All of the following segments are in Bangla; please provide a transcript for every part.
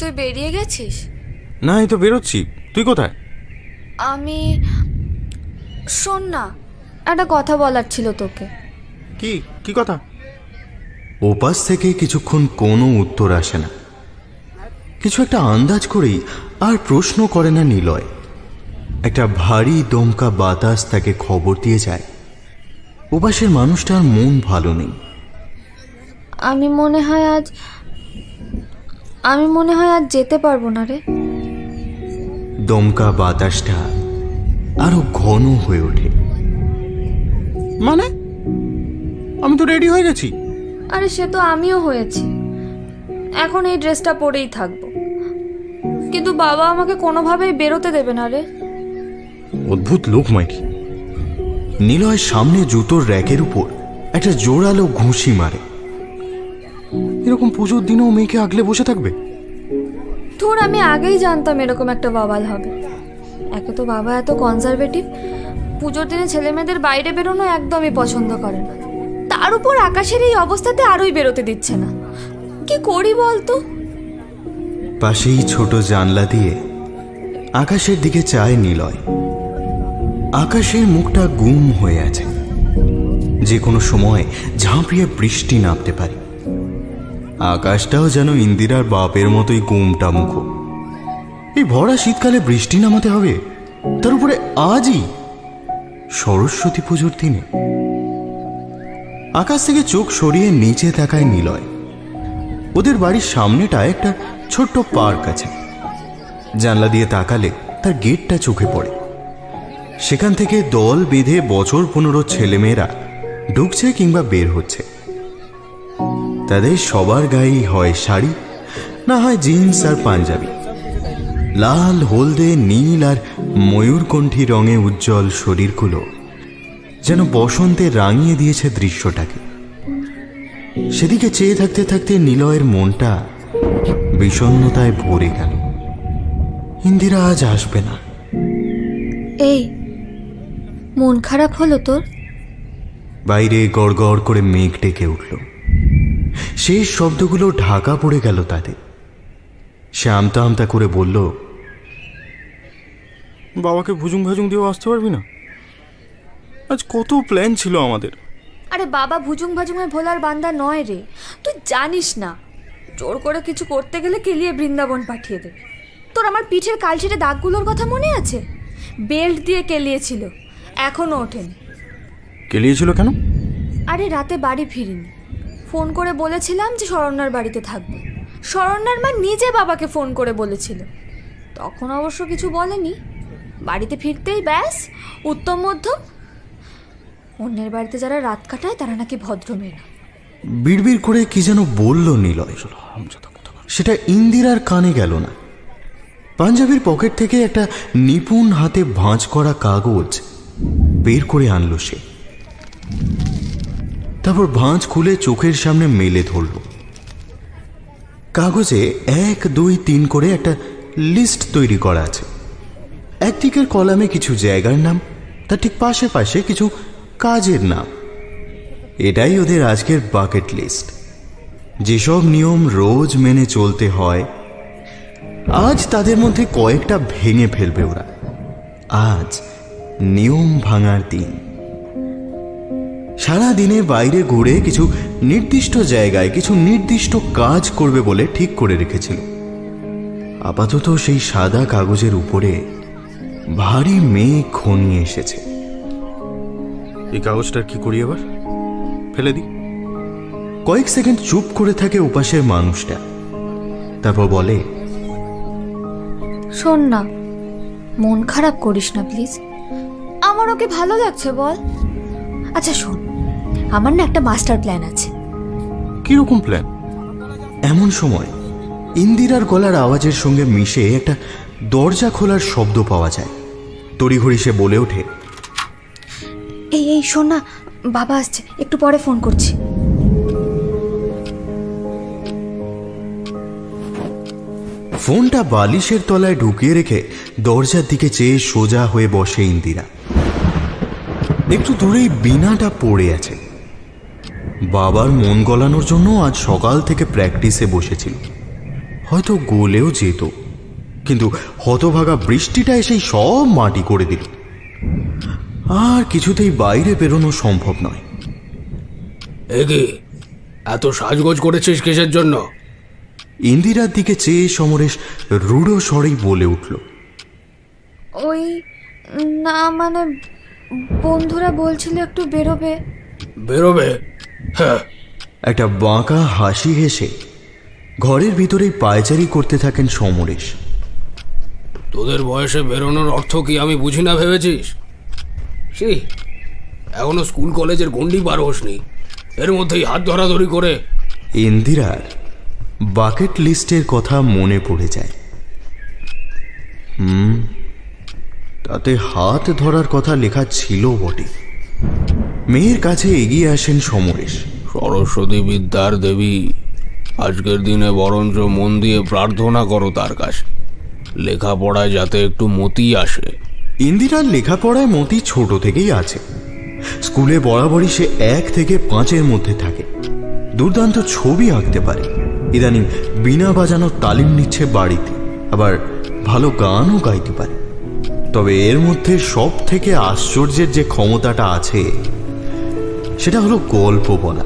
তুই বেরিয়ে গেছিস? না, এই তো বেরোচ্ছি। তুই কোথায়? আমি শোন না, একটা কথা বলার ছিল তোকে। কি কি কথা? ওপাশ থেকে কিছুক্ষণ কোনো উত্তর আসে না। কিছু একটা আন্দাজ করেই আর প্রশ্ন করে না নিলয়। একটা ভারী দমকা বাতাস তাকে খবর দিয়ে যায় ওপাশের মানুষটার মন ভালো নেই। আমি মনে হয় আজ যেতে পারবো না রে। দমকা বাতাসটা আরো ঘন হয়ে ওঠে। মানে আমি তো রেডি হয়ে গেছি। আরে সে তো আমিও হয়েছি, এখন এই ড্রেসটা পরেই থাকবো, কিন্তু বাবা আমাকে কোনোভাবেই বেরোতে দেবে না রে। অদ্ভুত লোক মাইরি। নিলয় সামনে জুতোর র্যাকের উপর একটা জোরালো ঘুষি মারে। এরকম পুজোর দিনেও মেয়েকে আগলে বসে থাকবে? তোর আমি আগেই জানতাম এরকম একটা বাবাল হবে। একে তো বাবা এত কনজারভেটিভ, পুজোর দিনে ছেলে মেয়েদের বাইরে বেরোনো একদমই পছন্দ করে না, তার উপর আকাশের এই অবস্থাতে আরোই বেরোতে দিচ্ছে না। কি করি বলতো? পাশেই ছোট জানলা দিয়ে আকাশের দিকে চায় নিলয়। আকাশের মুখটা গুম হয়ে আছে, যে কোনো সময় ঝাঁপিয়ে বৃষ্টি নামতে পারে। আকাশটাও যেন ইন্দিরার বাপের মতোই গুমটা মুখো। এই ভরা শীতকালে বৃষ্টি নামাতে হবে, তার উপরে আজই সরস্বতী পুজোর দিনে। আকাশ থেকে চোখ সরিয়ে নিচে তাকায় নিলয়। ওদের বাড়ির সামনেটা একটা ছোট্ট পার্ক আছে। জানলা দিয়ে তাকালে তার গেটটা চোখে পড়ে। সেখান থেকে দল বেঁধে বছর 15 ছেলেমেয়েরা ঢুকছে কিংবা বের হচ্ছে। তাদের সবার গায়েই হয় শাড়ি, না হয় জিন্স আর পাঞ্জাবি। লাল, হলদে, নীল আর ময়ূরকণ্ঠী রঙে উজ্জ্বল শরীরগুলো যেন বসন্তে রাঙিয়ে দিয়েছে দৃশ্যটাকে। সেদিকে চেয়ে থাকতে থাকতে নিলয়ের মনটা বিষণ্ণতায় ভরে গেল। ইন্দিরা আজ আসবে না। এই মন খারাপ হলো তোর? বাইরে গড় গড় করে মেঘ ডেকে উঠল। সেই শব্দগুলো ঢাকা পড়ে গেল তাদের। সে আমতা আমতা করে বলল, বাবাকে ভুজুং ভাজুং দিয়েও আসতে পারবি না? আজ কত প্ল্যান ছিল আমাদের। আরে বাবা ভুজুং ভাজুঙে ভোলার বান্দা নয় রে, তুই জানিস না। জোর করে কিছু করতে গেলে কেলিয়ে বৃন্দাবন পাঠিয়ে দেবে। তোর আমার পিঠের কালশিটে দাগগুলোর কথা মনে আছে? বেল্ট দিয়ে কেলিয়েছিল, এখনো ওঠেনি। কেলিয়েছিল কেন? আরে রাতে বাড়ি ফিরিনি, ফোন করে বলেছিলাম যে শরণ্যার বাড়িতে থাকবে। শরণ্যার মা নিজে বাবাকে ফোন করে বলেছিল, তখন অবশ্য কিছু বলেনি। বাড়িতে ফিরতেই ব্যাস উত্তম মধ্যম। অন্যের বাড়িতে যারা রাত কাটায় তারা নাকি ভদ্র মেয়ে না। বিড়বিড় করে কি যেন বলল নিলয়। সেটা ইন্দিরার কানে গেল না। পাঞ্জাবির পকেট থেকে একটা নিপুণ হাতে ভাঁজ করা কাগজ বের করে আনলো সে। তারপর ভাঁজ খুলে চোখের সামনে মেলে ধরল। কাগজে 1, 2, 3 করে একটা লিস্ট তৈরি করা আছে। একদিকের কলামে কিছু জায়গার নাম, তার ঠিক পাশে পাশে কিছু কাজের নাম। এটাই ওদের আজকের বাকেট লিস্ট। যেসব নিয়ম রোজ মেনে চলতে হয়, আজ তাদের মধ্যে কয়েকটা ভেঙে ফেলবে ওরা। আজ নিয়ম ভাঙার দিন। সারা দিনে বাইরে ঘুরে কিছু নির্দিষ্ট জায়গায় কিছু নির্দিষ্ট কাজ করবে বলে ঠিক করে রেখেছিল। আপাতত সেই সাদা কাগজের উপরে ভারী মেঘ ঘনিয়ে এসেছে। এই কাগজটার কি করি এবার? ফেলে দি? কয়েক সেকেন্ড চুপ করে থাকে উপাসের মানুষটা, তারপর বলে, শোন না, মন খারাপ করিস না প্লিজ। আমার ওকে ভালো লাগছে বল। আচ্ছা শোন, আমার না একটা মাস্টার প্ল্যান আছে। কিরকম প্ল্যান? এমন সময় ইন্দিরার গলার আওয়াজের সঙ্গে মিশে একটা দরজা খোলার শব্দ পাওয়া যায়। তড়িঘড়ি সে বলে ওঠে, এই শোন না, বাবা আসছে, একটু পরে ফোন করছি। ফোনটা বালিশের তলায় ঢুকিয়ে রেখে দরজার দিকে চেয়ে সোজা হয়ে বসে ইন্দিরা। একটু দূরেই বিনাটা পড়ে আছে। বাবার মন গলানোর জন্য আজ সকাল থেকে প্র্যাকটিসে বসেছিল। হয়তো গলেও যেত, কিন্তু হতভাগা বৃষ্টিটা এসেই সব মাটি করে দিল। আর কিছুতেই বাইরে বেরোনো সম্ভব নয়। এগে এত সাজগোজ করেছিস কিসের জন্য? ইন্দিরার দিকে চেয়ে সমরেশ রূঢ় স্বরেই বলে উঠল, ওই না মানে বন্ধুরা বলছিল একটু বেরোবে। বেরোবে? হ্যাঁ। একটা বাঁকা হাসি হেসে ঘরের ভিতরেই পায়চারি করতে থাকেন সমরেশ। তোদের বয়সে বেরোনোর অর্থ কি আমি বুঝি না ভেবেছিস? সেই এখনো স্কুল কলেজের গণ্ডি পার হসনি, এর মধ্যেই হাত ধরাধরি করে। ইন্দিরার বাকেট লিস্টের কথা মনে পড়ে যায়। তাতে হাত ধরার কথা লেখা ছিল বটে। মেয়ের কাছে এগিয়ে আসেন সমরেশ। সরস্বতী বিদ্যার দেবী, আজকের দিনে বরঞ্চ মন দিয়ে প্রার্থনা করো তার কাছে, লেখাপড়ায় যাতে একটু মতি আসে। ইন্দিরার লেখাপড়ায় মতি ছোট থেকেই আছে। স্কুলে বরাবরই সে 1 থেকে 5-এর মধ্যে থাকে। দুর্দান্ত ছবি আঁকতে পারে। ইদানিং বীণা বাজানোর তালিম নিচ্ছে বাড়িতে, আবার ভালো গানও গাইতে পারে। তবে এর মধ্যে সব থেকে আশ্চর্যের যে ক্ষমতাটা আছে সেটা হলো গল্প বলা।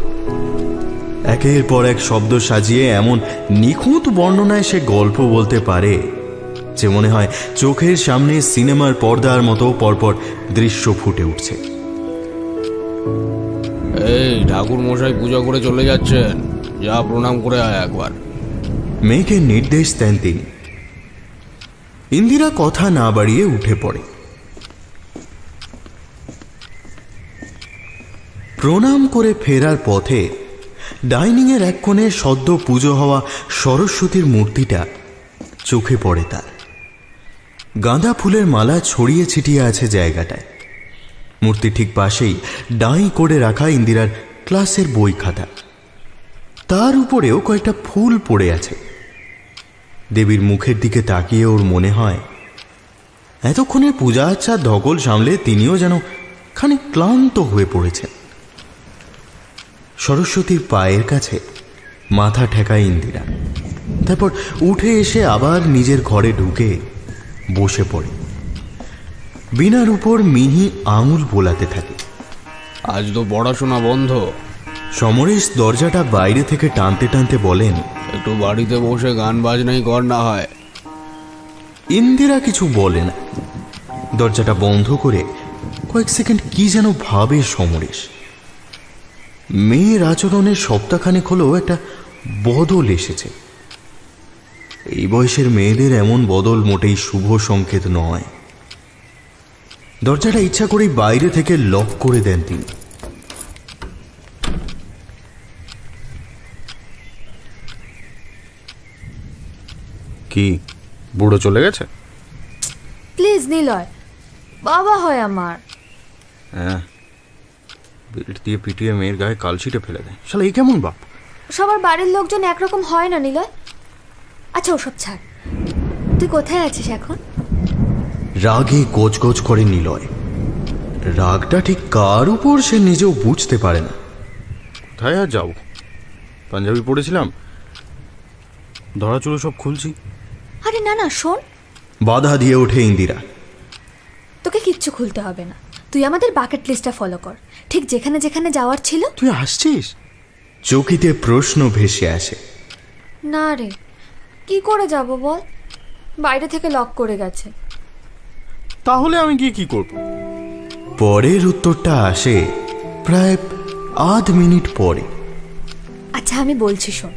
একের পর এক শব্দ সাজিয়ে এমন নিখুঁত বর্ণনায় সে গল্প বলতে পারে যে মনে হয় চোখের সামনে সিনেমার পর্দার মতো পরপর দৃশ্য ফুটে উঠছে। এই ঠাকুর মশাই পূজা করে চলে যাচ্ছেন, যা প্রণাম করে আয় একবার। মেয়েকে নির্দেশ দেন তিনি। ইন্দিরা কথা না বাড়িয়ে উঠে পড়ে। প্রণাম করে ফেরার পথে ডাইনিং এর এক কোণে সদ্য পুজো হওয়া সরস্বতীর মূর্তিটা চোখে পড়ে তার। গাঁদা ফুলের মালা ছড়িয়ে ছিটিয়ে আছে জায়গাটায়। মূর্তি ঠিক পাশেই ডাঁই করে রাখা ইন্দিরার ক্লাসের বই খাতা, তার উপরেও কয়েকটা ফুল পড়ে আছে। দেবীর মুখের দিকে তাকিয়ে ওর মনে হয় এতক্ষণের পূজা আচ্ছার ধকল সামলে তিনিও যেন খানিক ক্লান্ত হয়ে পড়েছেন। সরস্বতীর পায়ের কাছে মাথা ঠেকায় ইন্দিরা, তারপর উঠে এসে আবার নিজের ঘরে ঢুকে বসে পড়ে। বীণার উপর মিহি আঙুল বোলাতে থাকে। আজ তো পড়াশোনা বন্ধ। সমরেশ দরজাটা বাইরে থেকে টানতে টানতে বলেন, একটু বাড়িতে বসে গান বাজনাই কর না হয়। ইন্দিরা কিছু বলে না। দরজাটা বন্ধ করে কয়েক সেকেন্ড কি যেন ভাবে সমরেশ। মেয়ের আচরণের সপ্তাহখানেক হলেও একটা বদল এসেছে। এই বয়সের মেয়েদের এমন বদল মোটেই শুভ সংকেত নয়। দরজাটা ইচ্ছা করেই বাইরে থেকে লক করে দেন তিনি। কি বুড়ো চলে গেছে? প্লিজ নিলয়, বাবা হয় আমার। হ্যাঁ, বেল্ট দিয়ে পিটিয়ে মেয়ের গায়ে কালশিটে ফেলে দেয়। শালা এই কেমন বাপ? সবার বাড়ির লোকজন একরকম হয় না নিলয়। আচ্ছা ওসব ছাড়, তুই কোথায় আছিস এখন? রাগে গোজগোজ করে নিলয়। রাগটা ঠিক কার উপর সে নিজেও বুঝতে পারে না। কোথায় আর যাও, পাঞ্জাবি পরেছিলাম, ধরা চুলো সব খুলছি। আরে না না শোন। বাধা দিয়ে ওঠে ইন্দিরা। তোকে কিচ্ছু খুলতে হবে না, তুই আমাদের বাকেট লিস্টটা ফলো কর। ঠিক যেখানে যেখানে যাওয়ার ছিল। তুই আসছিস? চকিতে প্রশ্ন ভেসে আসে। না রে, কি করে যাব বল, বাইরে থেকে লক করে গেছে। তাহলে আমি গিয়ে কি করব? পরের উত্তরটা আসে প্রায় আধ মিনিট পরে। আচ্ছা আমি বলছি শোন,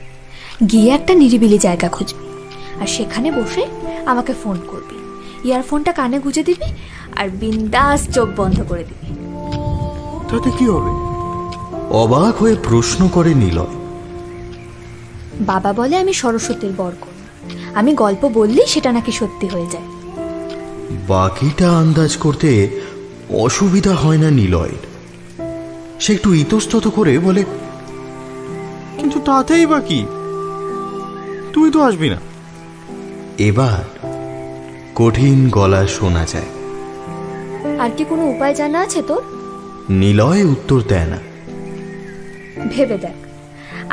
গিয়ে একটা নিরিবিলি জায়গা খুঁজবি, আর সেখানে বসে আমাকে ফোন করবি। ইয়ারফোনটা কানে গুঁজে দিবি আর বিন্দাস চোখ বন্ধ করে দিবি। তাতে কি হবে? অবাক হয়ে প্রশ্ন করে নিলয়। বাবা বলে আমি সরস্বতীর বরকন্যা, আমি গল্প বললেই সেটা নাকি সত্যি হয়ে যায়। বাকিটা আন্দাজ করতে অসুবিধা হয় না নিলয়ের। সে একটু ইতস্তত করে বলে, কিন্তু তাতেই বা কি, তুই তো আসবি না। এবার কঠিন গলা শোনা যায়। আর কি কোনো উপায় জানা আছে তোর? নিলয় উত্তর দেয় না। ভেবে দেখ,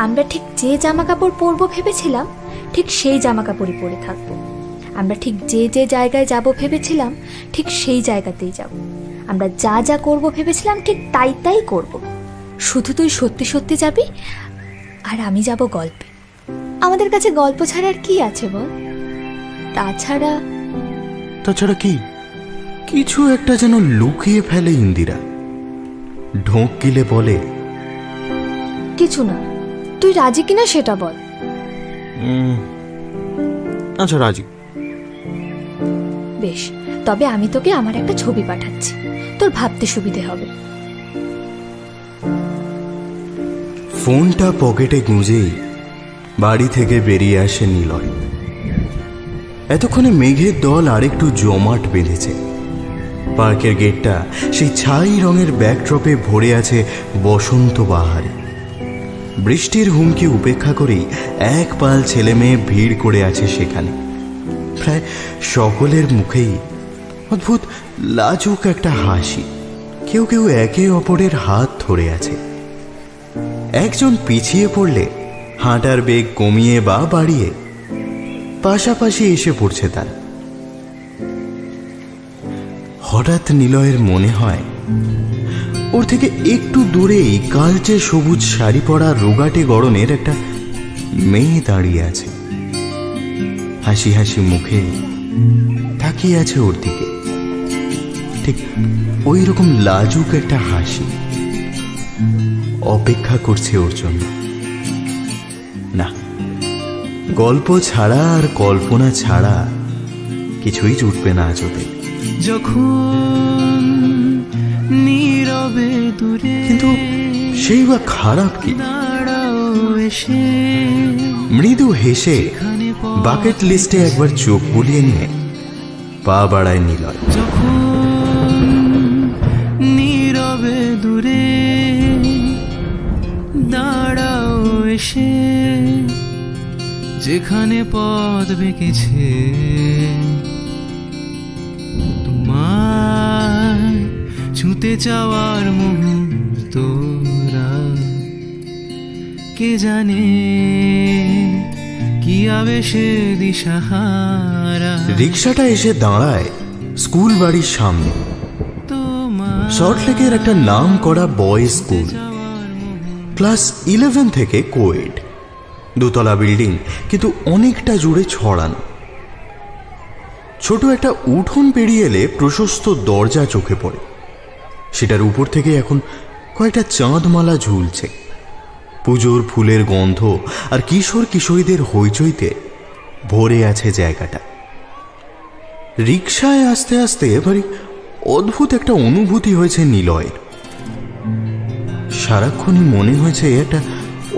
আমরা ঠিক যে জামা কাপড় পরবো ভেবেছিলাম ঠিক সেই জামা কাপড়ই পরে থাকবো। আমরা ঠিক যে যে জায়গায় যাব ভেবেছিলাম ঠিক সেই জায়গাতেই যাব। আমরা যা যা করব ভেবেছিলাম ঠিক তাই তাই করব। শুধু তুই সত্যি সত্যি যাবি আর আমি যাব গল্পে। আমাদের কাছে গল্প ছাড়া আর কি আছে বল? তাছাড়া কি? কিছু একটা যেন লুকিয়ে ফেলে ইন্দিরা। ঢোক গিলে বলে, কিছু না, তুই রাজি কিনা সেটা বল। আচ্ছা, রাজি। বেশ, তবে আমি তোকে আমার একটা ছবি পাঠাচ্ছি, তোর ভাবতে সুবিধে হবে। ফোনটা পকেটে গুঁজেই বাড়ি থেকে বেরিয়ে আসে নিলয়। এতক্ষণে মেঘের দল আরেকটু জমাট বেঁধেছে। পার্কের গেটটা সেই ছাই রঙের ব্যাকড্রপে ভরে আছে বসন্ত বাহারে। বৃষ্টির হুমকি উপেক্ষা করেই এক পাল ছেলে মেয়ে ভিড় করে আছে সেখানে। প্রায় সকলের মুখেই অদ্ভুত লাজুক একটা হাসি। কেউ কেউ একে অপরের হাত ধরে আছে। একজন পিছিয়ে পড়লে হাঁটার বেগ কমিয়ে বা বাড়িয়ে পাশাপাশি এসে পড়ছে তার। হঠাৎ নিলয়ের মনে হয় ওর থেকে একটু দূরেই কালচে সবুজ শাড়ি পরা রোগাটে গড়নের একটা মেয়ে দাঁড়িয়ে আছে। হাসি হাসি মুখে তাকিয়ে আছে ওর দিকে। ঠিক ওই রকম লাজুক একটা হাসি অপেক্ষা করছে ওর জন্য। না, গল্প ছাড়া আর কল্পনা ছাড়া কিছুই জুটবে না আজ ওদের। যখন নীরবে দূরে কিন্তু সেই বা খারাপ কি? দাঁড়াও এসে মৃদু হেসে বাকেট লিস্টে একবার চোখ বুলিয়ে নিয়ে পা বাড়ায় নিলয়। যখন নীরবে দূরে দাঁড়াও এসে যেখানে পথ বেঁকেছে তোমার ছুঁতে যাওয়ার মুহূর্তরা, কে জানে কি আবেশে দিশাহারা। রিক্সাটা এসে দাঁড়ায় স্কুল বাড়ির সামনে। তোমার সল্টলেকের একটা নাম করা বয়েজ স্কুল। ক্লাস 11 থেকে কোয়েড। দোতলা বিল্ডিং, কিন্তু অনেকটা জুড়ে ছড়ানো। ছোট একটা উঠোন পেরিয়ে এলে প্রশস্ত দরজা চোখে পড়ে। সেটার উপর থেকে এখন কয়েকটা চাঁদমালা ঝুলছে। পুজোর ফুলের গন্ধ আর কিশোর কিশোরীদের হইচইতে ভরে আছে জায়গাটা। রিকশায় আস্তে আস্তে এবারে অদ্ভুত একটা অনুভূতি হয়েছে নিলয়ের। সারাক্ষণই মনে হয়েছে একটা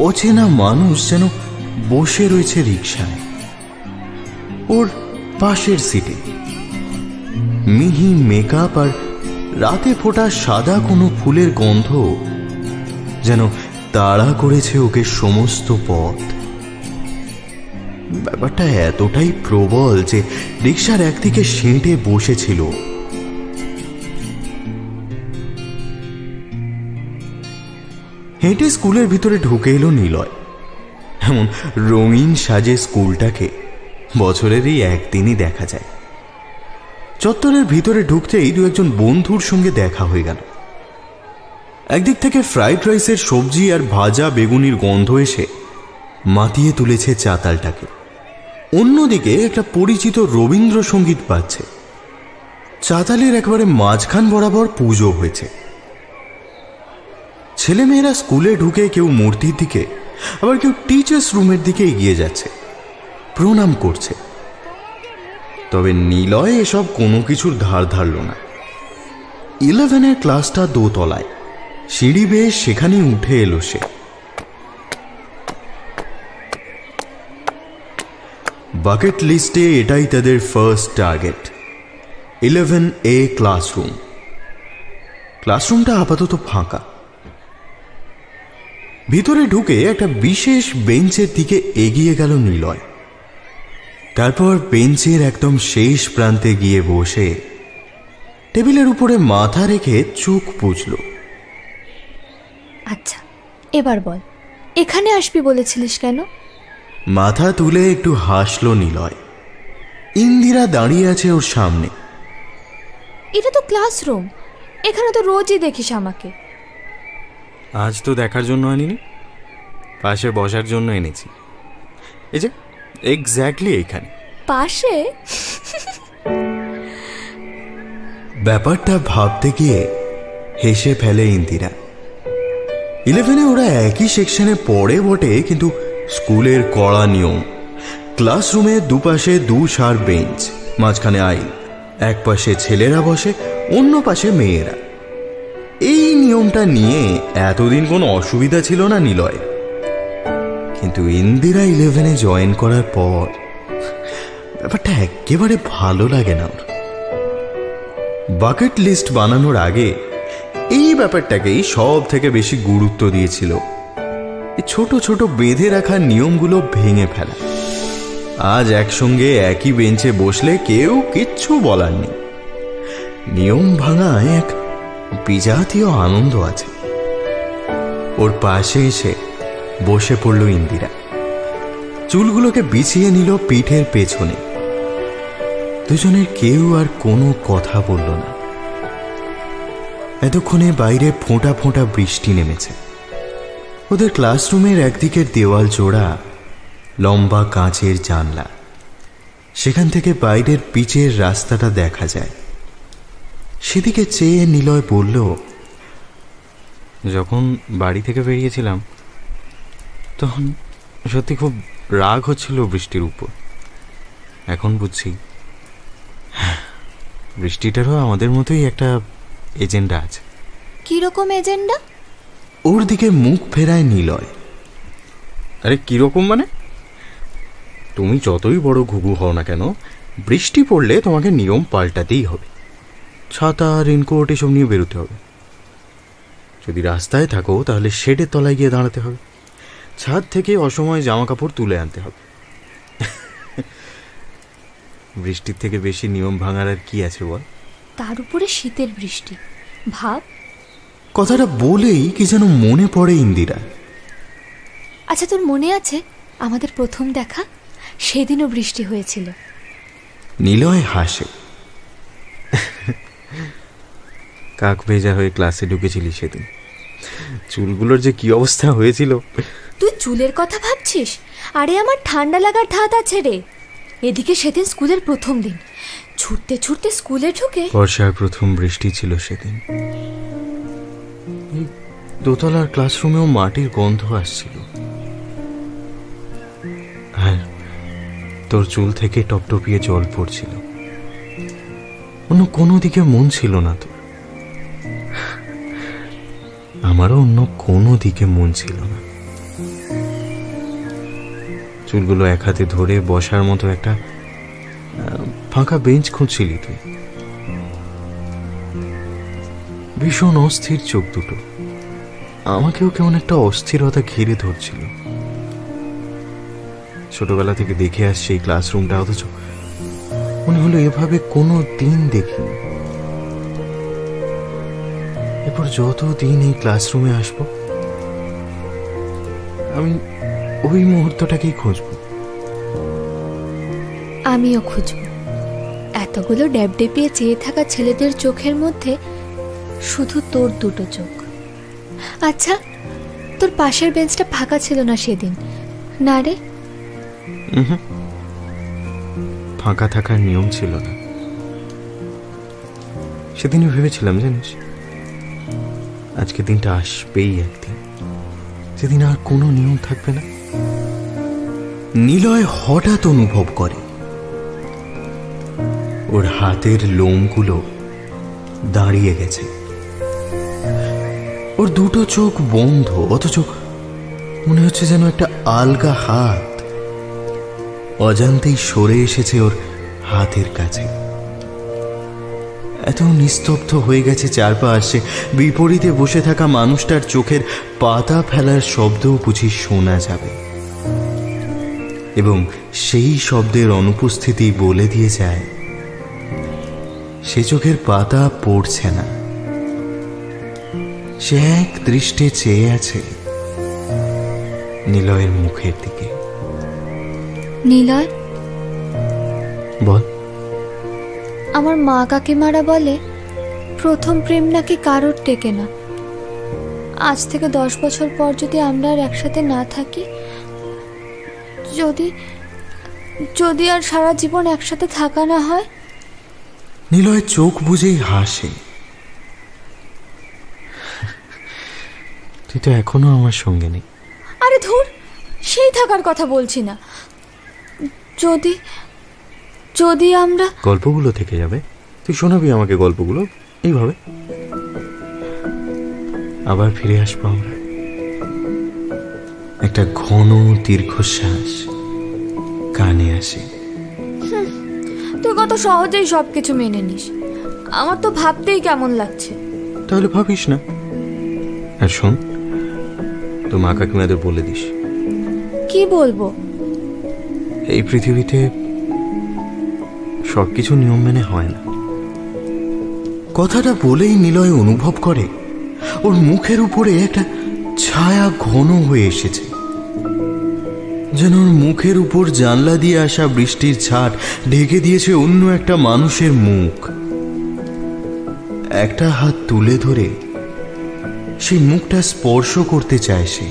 অচেনা মানুষ যেন বসে রয়েছে রিকশায়, ওর পাশের সিটে। মিহি মেকআপ আর রাতে ফোটা সাদা কোনো ফুলের গন্ধ যেন তাড়া করেছে ওকে সমস্ত পথ। ব্যাপারটা এতটাই প্রবল যে রিকশার একদিকে সেঁটে বসেছিল। হেঁটে স্কুলের ভিতরে ঢুকে এলো নিলয়। এমন রঙিন সাজে স্কুলটাকে বছরের এই একদিনই দেখা যায়। চত্বরের ভিতরে ঢুকতেই দু একজন বন্ধুর সঙ্গে দেখা হয়ে গেল। একদিক থেকে ফ্রাইড রাইসের সবজি আর ভাজা বেগুনির গন্ধ এসে মাতিয়ে তুলেছে চাতালটাকে। অন্যদিকে একটা পরিচিত রবীন্দ্রসঙ্গীত বাজছে। চাতালের একেবারে মাঝখান বরাবর পুজো হয়েছে। ছেলেমেয়েরা স্কুলে ঢুকে কেউ মূর্তির দিকে, আবার কেউ টিচার্স রুমের দিকে এগিয়ে যাচ্ছে, প্রণাম করছে। তবে নিলয় এসব কোনো কিছুর ধার ধারল না। 11-এর ক্লাসটা দোতলায়। সিঁড়ি বেয়ে সেখানেই উঠে এলো সে। বাকেট লিস্টে এটাই তাদের ফার্স্ট টার্গেট, 11A ক্লাসরুম। ক্লাসরুমটা আপাতত ফাঁকা। ভিতরে ঢুকে একটা বিশেষ বেঞ্চের দিকে এগিয়ে গেল নিলয়। তারপর বেঞ্চের একদম শেষ প্রান্তে গিয়ে বসে টেবিলের উপরে মাথা রেখে চোখ বুঝল। আচ্ছা, এবার বল, এখানে আসবি বলেছিলিস কেন? মাথা তুলে একটু হাসলো নিলয়। ইন্দিরা দাঁড়িয়ে আছে ওর সামনে। এটা তো ক্লাসরুম, এখানে তো রোজই দেখিস আমাকে। আজ তো দেখার জন্য আনিনি, পাশে বসার জন্য এনেছি। এই যে এক্স্যাক্টলি এইখানে। পাশে? ব্যাপারটা ভাবতে গিয়ে হেসে ফেলে ইন্দিরা। 11-এ ওরা একই সেকশনে পড়ে বটে, কিন্তু স্কুলের কড়া নিয়ম। ক্লাসরুমে দুপাশে 2 সার বেঞ্চ, মাঝখানে আইল। এক পাশে ছেলেরা বসে, অন্য পাশে মেয়েরা। এই নিয়মটা নিয়ে এতদিন কোনো অসুবিধা ছিল না নিলয়, কিন্তু ইন্দিরা 11-এ জয়েন করার পর ব্যাপারটা একেবারে ভালো লাগে না ওর। বাকেট লিস্ট বানানোর আগে এই ব্যাপারটাকেই সব থেকে বেশি গুরুত্ব দিয়েছিল। এই ছোট ছোট বেঁধে রাখা নিয়মগুলো ভেঙে ফেলা। আজ একসঙ্গে একই বেঞ্চে বসলে কেউ কিচ্ছু বলার নেই। নিয়ম ভাঙায় এক বিজাতীয় আনন্দ আছে। ওর পাশে এসে বসে পড়ল ইন্দিরা। চুলগুলোকে বিছিয়ে নিল পিঠের পেছনে। দুজনের কেউ আর কোনো কথা বলল না। এতক্ষণে বাইরে ফোঁটা ফোঁটা বৃষ্টি নেমেছে। ওদের ক্লাসরুমের একদিকের দেওয়াল জোড়া, লম্বা কাঁচের জানলা। সেখান থেকে বাইরের পিচের রাস্তাটা দেখা যায়। সেদিকে চেয়ে নিলয় বলল, যখন বাড়ি থেকে বেরিয়েছিলাম তখন সত্যি খুব রাগ হচ্ছিল বৃষ্টির উপর। এখন বুঝছি বৃষ্টিটারও আমাদের মতোই একটা এজেন্ডা আছে। কিরকম এজেন্ডা? ওর দিকে মুখ ফেরায় নিলয়। আরে কিরকম মানে? তুমি যতই বড় ঘুঘু হও না কেন, বৃষ্টি পড়লে তোমাকে নিয়ম পাল্টাতেই হবে। ছাতা, রেনকোট এসব নিয়ে বেরোতে হবে। যদি রাস্তায় থাকো তাহলে শেডের তলায় গিয়ে দাঁড়াতে হবে। ছাদ থেকে অসময়ে জামা কাপড় তুলে আনতে হবে। বৃষ্টির থেকে বেশি নিয়ম ভাঙার আর কি আছে বল? তার উপরে শীতের বৃষ্টি, ভাব। কথাটা বলেই কি যেন মনে পড়ে ইন্দিরা। আচ্ছা, তোর মনে আছে আমাদের প্রথম দেখা? সেদিনও বৃষ্টি হয়েছিল। নিলয় হাসে। কাক ভেজা হয়ে ক্লাসে ঢুকেছিলি সেদিন। চুলগুলোর যে কি অবস্থা হয়েছিল। তুই চুলের কথা ভাবছিস? আরে আমার ঠান্ডা লাগার ধাত আছে রে। এদিকে সেদিন স্কুলের প্রথম দিন, ছুটতে ছুটতে স্কুলে ঢুকে বর্ষার প্রথম বৃষ্টি ছিল সেদিন। দোতলার ক্লাসরুমেও মাটির গন্ধ আসছিল। আর তোর চুল থেকে টপটপিয়ে জল পড়ছিল। অন্য কোনো দিকে মন ছিল না তোর। আমারও অন্য কোনো দিকে মন ছিল না। চুলগুলো এক হাতে ধরে বসার মতো একটা ফাঁকা বেঞ্চ খুঁজছিলি তুই। ভীষণ অস্থির চোখ দুটো। আমাকেও কেমন একটা অস্থিরতা ঘিরে ধরছিল। ছোটবেলা থেকে দেখে আসছে এই ক্লাসরুমটা, অথচ মনে হলো এভাবে কোনো দিন দেখিনি। এরপর যত দিন এই ক্লাসরুমে আসবো আমি ওই মুহূর্তটাকেই খুঁজবো। আমিও খুঁজব। এতগুলো ড্যাবডেপিয়ে চেয়ে থাকা ছেলেদের চোখের মধ্যে শুধু তোর দুটো চোখ। আচ্ছা, তোর পাশের বেঞ্চটা ফাঁকা ছিল না সেদিন, না রে? ফাঁকা থাকার নিয়ম ছিল না। সেদিনই ভেবেছিলাম, জানিস, আজকে দিনটা আসবেই একদিন, যেদিন আর কোনো নিয়ম থাকবে না। নিলয় হঠাৎ অনুভব করে ওর হাতের লোমগুলো দাঁড়িয়ে গেছে। ওর দুটো চোখ বন্ধ, অথচ মনে হচ্ছে যেন একটা আলগা হাত অজান্তেই সরে এসেছে ওর হাতের কাছে। এত নিস্তব্ধ হয়ে গেছে চারপাশে, বিপরীতে বসে থাকা মানুষটার চোখের পাতা ফেলার শব্দও বুঝি শোনা যাবে, এবং সেই শব্দের অনুপস্থিতি বলে দিয়ে যায় সে চোখের পাতা পড়ছে না। সে এক দৃষ্টে চেয়ে আছে নিলয়ের মুখের দিকে। নিলয়, বল। আমার মা কাকিমারা বলে প্রথম প্রেম নাকি কারোর টেকে না। আজ থেকে 10 বছর পর যদি আমরা আর একসাথে না থাকি, যদি যদি আর সারা জীবন একসাথে থাকা না হয়। নিলয় চোখ বুজেই হাসে। তুই তো এখনো আমার সঙ্গে নেই। আরে ধুর, সেই থাকার কথা বলছি না। যদি যদি আমরা গল্পগুলো থেকে যাবে। তুই শোনাবি আমাকে গল্পগুলো এইভাবে, আবার ফিরে আসবো আমরা। একটা ঘন দীর্ঘশ্বাস কানে আসে। তুই কত সহজেই সবকিছু মেনে নিস, আমার তো ভাবতেই কেমন লাগছে। তাহলে ভাবিস না। আর শোন, তো মা কাকিমাদের বলে দিস কি বলবো? এই পৃথিবীতে সবকিছু নিয়ম মেনে হয় না। কথাটা বলেই নিলয় অনুভব করে ওর মুখের উপরে একটা ছায়া ঘন হয়ে এসেছে, যেন ওর মুখের উপর জানলা দিয়ে আসা বৃষ্টির ছাট ঢেকে দিয়েছে অন্য একটা মানুষের মুখ। একটা হাত তুলে ধরে সেই মুখটা স্পর্শ করতে চায় সে।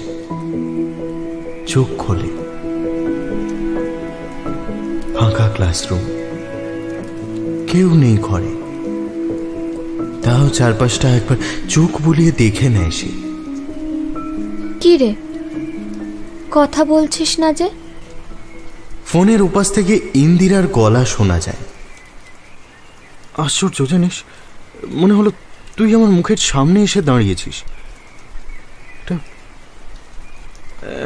চোখ খোলে। ফাঁকা ক্লাসরুম, কেউ নেই ঘরে। তাও চারপাশটা একবার চোখ বুলিয়ে দেখে নেয় সে। কি রে, কথা বলছিস না যে? ফোনের উপাস থেকে ইন্দিরার গলা শোনা যায়। আশ্চর্য, জানিস, মনে হলো তুই আমার মুখের সামনে এসে দাঁড়িয়েছিস।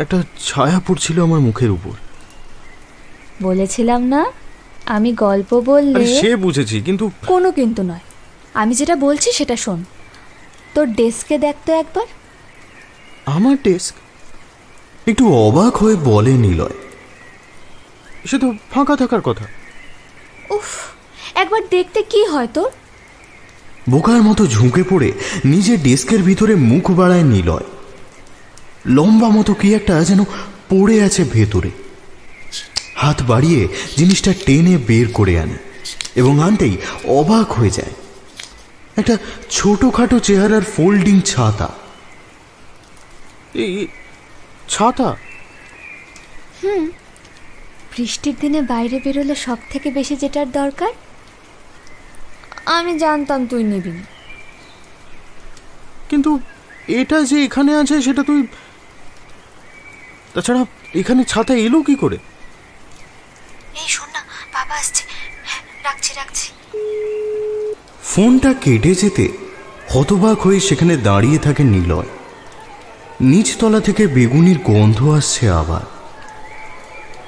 একটা ছায়া পড়ছিল আমার মুখের উপর। বলেছিলাম না, আমি গল্প বললে। আরে সে বুঝেছি, কিন্তু কোনো কিন্তু নয়, আমি যেটা বলছি সেটা শোন। তোর ডেস্কে দেখ তো একবার। আমার ডেস্ক? একটু অবাক হয়ে বলে নিলয়। সে তো ফাঁকা থাকার কথা। উফ, একবার দেখতে কি হয় তোর? বোকার মতো ঝুঁকে পড়ে নিজের ডেস্কের ভিতরে মুখ বাড়ায় নিলয়। লম্বা মতো কি একটা যেন পড়ে আছে ভেতরে। হাত বাড়িয়ে জিনিসটা টেনে বের করে আনে এবং আনতেই অবাক হয়ে যায়। একটা ছোটখাটো চেহারার ফোল্ডিং ছাতা। এই ছাতা? বৃষ্টির দিনে বাইরে বেরোলে সব থেকে বেশি যেটার দরকার। আমি জানতাম তুই নিবি না। কিন্তু এটা যে এখানে আছে সেটা তুই, তাছাড়া এখানে ছাতা এলো কি করে? এই শোন না, বাবা আসছে। রাখছি। ফোনটা কেটে যেতে হতবাক হয়ে সেখানে দাঁড়িয়ে থাকে নিলয়। নিচতলা থেকে বেগুনির গন্ধ আসছে আবার।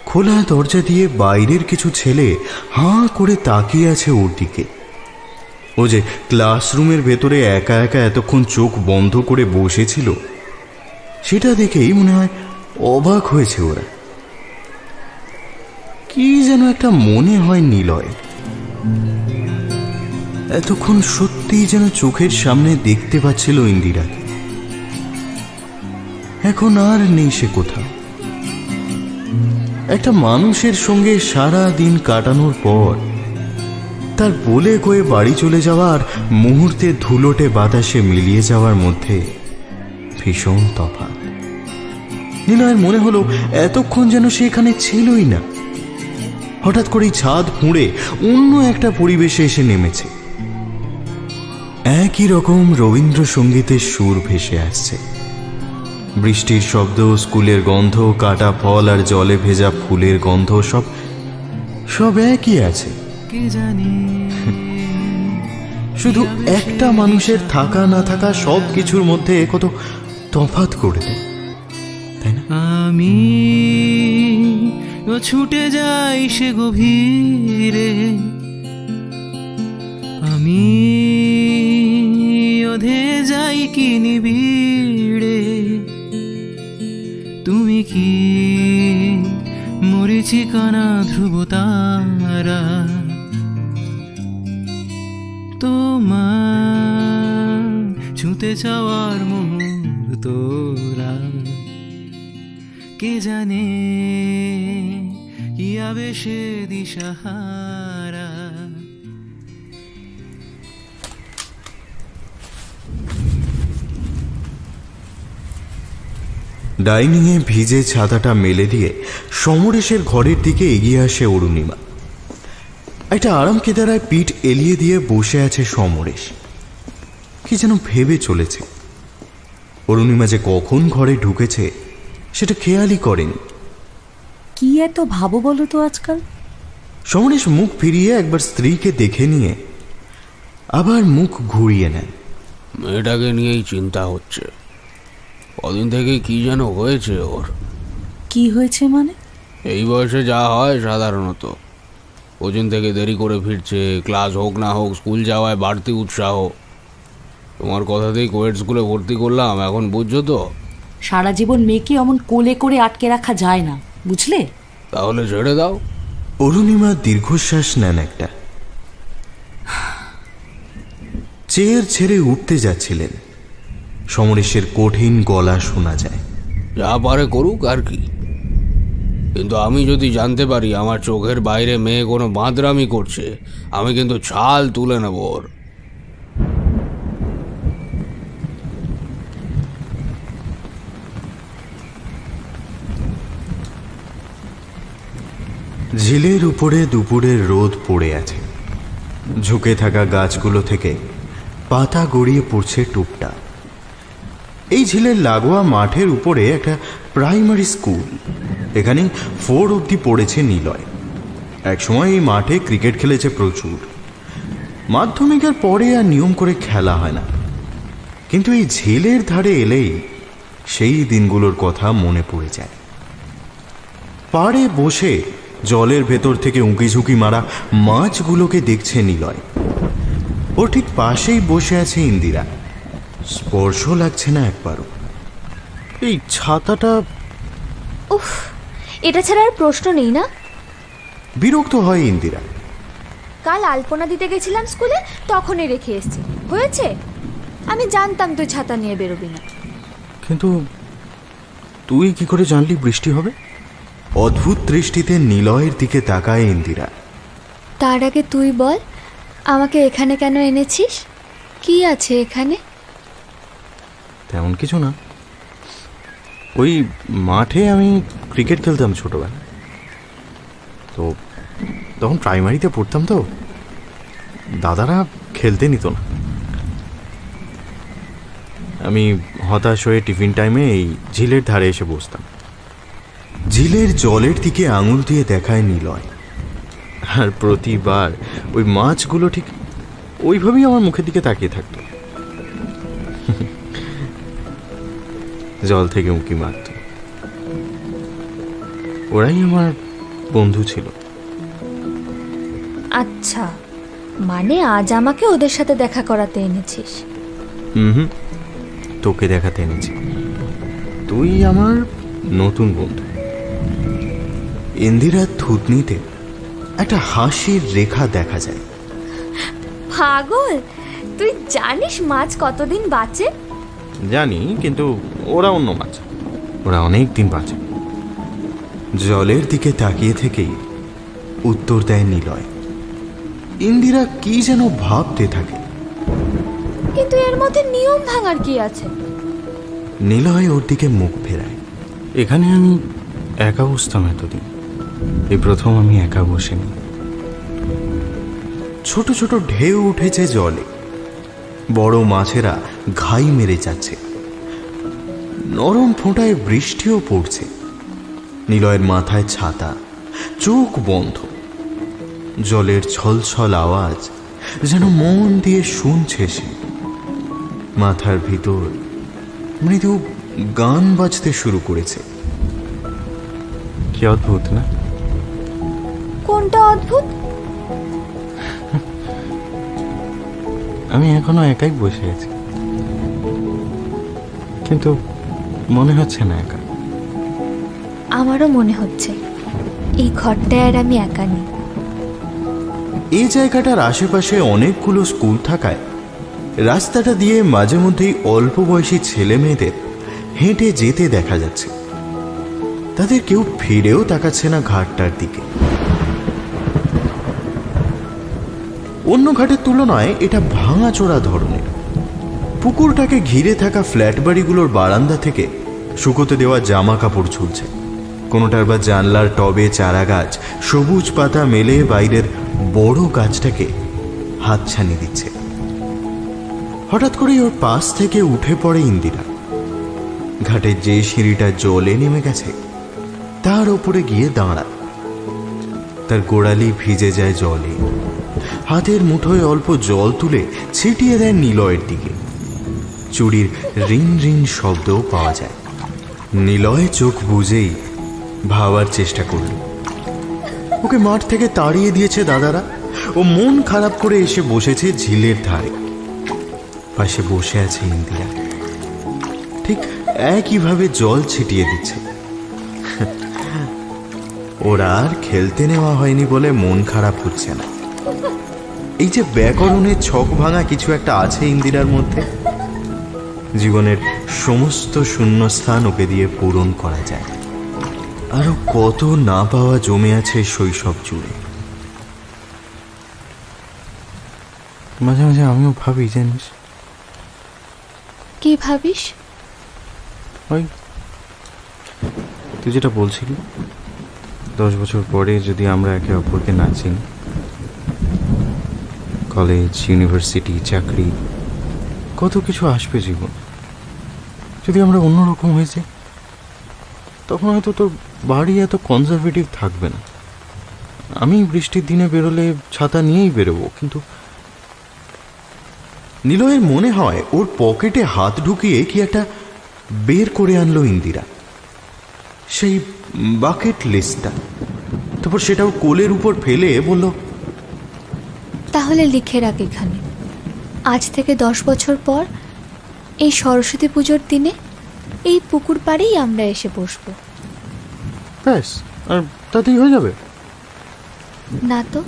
খোলা দরজা দিয়ে বাইরের কিছু ছেলে হাঁ করে তাকিয়ে আছে ওর দিকে। ও যে ক্লাসরুমের ভেতরে একা একা এতক্ষণ চোখ বন্ধ করে বসেছিল, সেটা দেখেই মনে হয় অবাক হয়েছে ওরা। কি যেন একটা মনে হয় নিলয়। এতক্ষণ সত্যিই যেন চোখের সামনে দেখতে পাচ্ছিল ইন্দিরাকে। এখন আর নেই সে কোথাও। একটা মানুষের সঙ্গে সারা দিন কাটানোর পর তার বলে কয়ে বাড়ি চলে যাওয়ার মুহূর্তে ধুলোটে বাতাসে মিলিয়ে যাওয়ার মধ্যে ভীষণ তফাৎ। নিলয়ের মনে হলো এতক্ষণ যেন সে এখানে ছিলই না। হঠাৎ করেই ছাদ ফুঁড়ে অন্য একটা পরিবেশে এসে নেমেছে। একই রকম রবীন্দ্রসঙ্গীতের সুর ভেসে আসছে। বৃষ্টির শব্দ, স্কুলের গন্ধ, কাটা ফল আর জলে ভেজা ফুলের গন্ধ, সব একই আছে। কে জানে শুধু একটা মানুষের থাকা না থাকা সব কিছুর মধ্যে কত তফাৎ করে দেয়, তাই না? আমি ও ছুটে যাই সে গভীরে, আমি ওধে যাই কি নিবিড়ে, তুমি কি মরিচিকানা ধ্রুব তারা, তোমার ছুঁতে চাওয়ার মুহূর্তরা, কে জানে কি আবেশে দিশাহারা। ডাইনিংয়ে ভিজে ছাতাটা মেলে দিয়ে সমরেশের ঘরের দিকে এগিয়ে আসে অরুণিমা। একটা আরাম কেদারায় পিঠ এলিয়ে দিয়ে বসে আছে সমরেশ, কি যেন ভেবে চলেছে। অরুণিমা যে কখন ঘরে ঢুকেছে সেটা খেয়ালই করেনি। কি এত ভাবো বলো তো আজকাল? সমরেশ মুখ ফিরিয়ে একবার স্ত্রীকে দেখে নিয়ে আবার মুখ ঘুরিয়ে নেন। মেয়েটাকে নিয়েই চিন্তা হচ্ছে। কদিন থেকে কি যেন হয়েছে ওর। কি হয়েছে মানে? এই বয়সে যা হয় সাধারণত, কোচিং থেকে দেরি করে ফিরছে, ক্লাস হোক না হোক স্কুল যাওয়ায় বাড়তি উৎসাহ। তোমার কথাতেই কোয়েট স্কুলে ভর্তি করলাম, এখন বুঝছো তো। সারা জীবন মেয়েকে অমন কোলে করে আটকে রাখা যায় না, বুঝলে? তাহলে ছেড়ে দাও। অরুণিমা দীর্ঘশ্বাস নেন একটা। চেয়ার ছেড়ে উঠতে যাচ্ছিলেন, সমরেশের কঠিন গলা শোনা যায়। যা পারে করুক আর কি, কিন্তু আমি যদি জানতে পারি আমার চোখের বাইরে মেয়ে কোনো বাঁদরামি করছে, আমি কিন্তু ছাল তুলে নেব ওর। ঝিলের উপরে দুপুরের রোদ পড়ে আছে। ঝুঁকে থাকা গাছগুলো থেকে পাতা গড়িয়ে পড়ছে টুপটা। এই ঝিলের লাগোয়া মাঠের উপরে একটা প্রাইমারি স্কুল। এখানে 4 অবধি পড়েছে নিলয়। একসময় এই মাঠে ক্রিকেট খেলেছে প্রচুর। মাধ্যমিকের পরে আর নিয়ম করে খেলা হয় না, কিন্তু এই ঝিলের ধারে এলেই সেই দিনগুলোর কথা মনে পড়ে যায়। পাড়ে বসে জলের ভেতর থেকে উঁকি ঝুঁকি মারা মাছগুলোকে দেখছে নিলয়। ওর ঠিক পাশেই বসে আছে ইন্দিরা। স্পর্শ লাগছে না একবারও। এই ছাতাটা উফ, এটা ছাড়া আর প্রশ্ন নেই না? বিরক্ত হয় ইন্দিরা। কাল আলপনা দিতে গেছিলাম স্কুলে, তখনই রেখে এসেছি। হয়েছে? আমি জানতাম তুই ছাতা নিয়ে বেরোবি না। কিন্তু তুই কি করে জানলি বৃষ্টি হবে? অদ্ভুত দৃষ্টিতে নিলয়ের দিকে তাকায় ইন্দিরা। তার আগে তুই বল, আমাকে এখানে কেন এনেছিস? কি আছে এখানে? তেমন কিছু না, ওই মাঠে আমি ক্রিকেট খেলতাম ছোটবেলা, তো তখন প্রাইমারিতে পড়তাম, তো দাদারা খেলতে নিত না। আমি হতাশ হয়ে টিফিন টাইমে এই ঝিলের ধারে এসে বসতাম। ঝিলের জলের দিকে আঙুল দিয়ে দেখায় নিলয়। আর প্রতিবার ওই মাছগুলো ঠিক ওইভাবেই আমার মুখের দিকে তাকিয়ে থাকতো, জল থেকে উঁকি মারত। ওরাই আমার বন্ধু ছিল। আচ্ছা, মানে আজ আমাকে ওদের সাথে দেখা করাতে এনেছিস? হুম, তোকে দেখাতে এনেছি। তুই আমার নতুন বন্ধু। ইন্দিরার থুতনিতে একটা হাসির রেখা দেখা যায়। পাগল, তুই জানিস মাছ কতদিন বাঁচে? জানি, কিন্তু ওরা অন্য মাছ, ওরা অনেক দিন বাঁচে। জলের দিকে তাকিয়ে থেকেই উত্তর দেয় নিলয়। ইন্দিরা কি যেন ভাবতে থাকে। কিন্তু এর মধ্যে নিয়ম ভাঙার কি আছে? নিলয় ওর দিকে মুখ ফেরায়। এখানে আমি একা বসতাম এতদিন, এই প্রথম আমি একা বসিনি। ছোট ছোট ঢেউ উঠেছে জলে, বড় মাছেরা ঘাই মেরে যাচ্ছে। নরম ফোঁটায় বৃষ্টিও পড়ছে। নিলয়ের মাথায় ছাতা, চোখ বন্ধ। জলের ছলছল আওয়াজ যেন মন দিয়ে শুনছে সে। মাথার ভিতর মৃদু গান বাজতে শুরু করেছে। কি অদ্ভুত না? কোনটা অদ্ভুত? আমি এখনো একাই বসে আছি, কিন্তু মনে হচ্ছে না একা। আমারও মনে হচ্ছে এই ঘরটায় আর আমি একা নেই। এই জায়গাটার আশেপাশে অনেকগুলো স্কুল থাকায় রাস্তাটা দিয়ে মাঝে মধ্যেই অল্প বয়সী ছেলে মেয়েদের হেঁটে যেতে দেখা যাচ্ছে। তাদের কেউ ফিরেও তাকাচ্ছে না ঘাটটার দিকে। অন্য ঘাটের তুলনায় এটা ভাঙাচোরা ধরনের। পুকুরটাকে ঘিরে থাকা ফ্ল্যাট বাড়িগুলোর বারান্দা থেকে শুকোতে দেওয়া জামা কাপড় ঝুলছে। কোনোটার বা জানলার টবে চারা গাছ সবুজ পাতা মেলে বাইরের বড় গাছটাকে হাতছানি দিচ্ছে। হঠাৎ করেই ওর পাশ থেকে উঠে পড়ে ইন্দিরা। ঘাটের যে সিঁড়িটা জলে নেমে গেছে তার ওপরে গিয়ে দাঁড়ায়। তার গোড়ালি ভিজে যায় জলে। হাতের মুঠোয় অল্প জল তুলে ছিটিয়ে দেয় নিলয়ের দিকে। চুড়ির রিন রিন শব্দও পাওয়া যায়। নিলয় চোখ বুঝেই ভাবার চেষ্টা করল। ওকে মাঠ থেকে তাড়িয়ে দিয়েছে দাদারা। ও মন খারাপ করে এসে বসেছে ঝিলের ধারে। পাশে বসে আছে ইন্দিরা, ঠিক একইভাবে জল ছিটিয়ে দিচ্ছে। ওরা আর খেলতে নেওয়া হয়নি বলে মন খারাপ হচ্ছে না। এই যে ব্যাকরণের ছক ভাঙা কিছু একটা আছে ইন্দিরার মধ্যে, জীবনের সমস্ত শূন্যস্থান ওকে দিয়ে পূরণ করা যায়। আরো কত না পাওয়া জমে আছে শৈশব জুড়ে। মাঝে মাঝে আমিও ভাবি, জানিস, কি ভাবিস? ওই তুই যেটা বলছিলি 10 বছর পরে যদি আমরা একে অপরকে না চিনি, কলেজ, ইউনিভার্সিটি, চাকরি, কত কিছু আসবে জীবন, যদি আমরা অন্যরকম হয়ে যাই, তখন হয়তো তোর বাড়ি এত কনজারভেটিভ থাকবে না। আমি বৃষ্টির দিনে বেরোলে ছাতা নিয়েই বেরোবো, কিন্তু নিলয়ের মনে হয় ওর পকেটে হাত ঢুকিয়ে কি একটা বের করে আনলো ইন্দিরা, সেই বাকেট লিস্টটা। তারপর সেটাও কোলের উপর ফেলে বলল, তাহলে লিখে রাখ এখানে, আজ থেকে 10 বছর পর এই সরস্বতী পুজোর দিনে এই পুকুর পাড়েই আমরা এসে বসবো। ব্যাস, আর তাতেই হয়ে যাবে। না তো?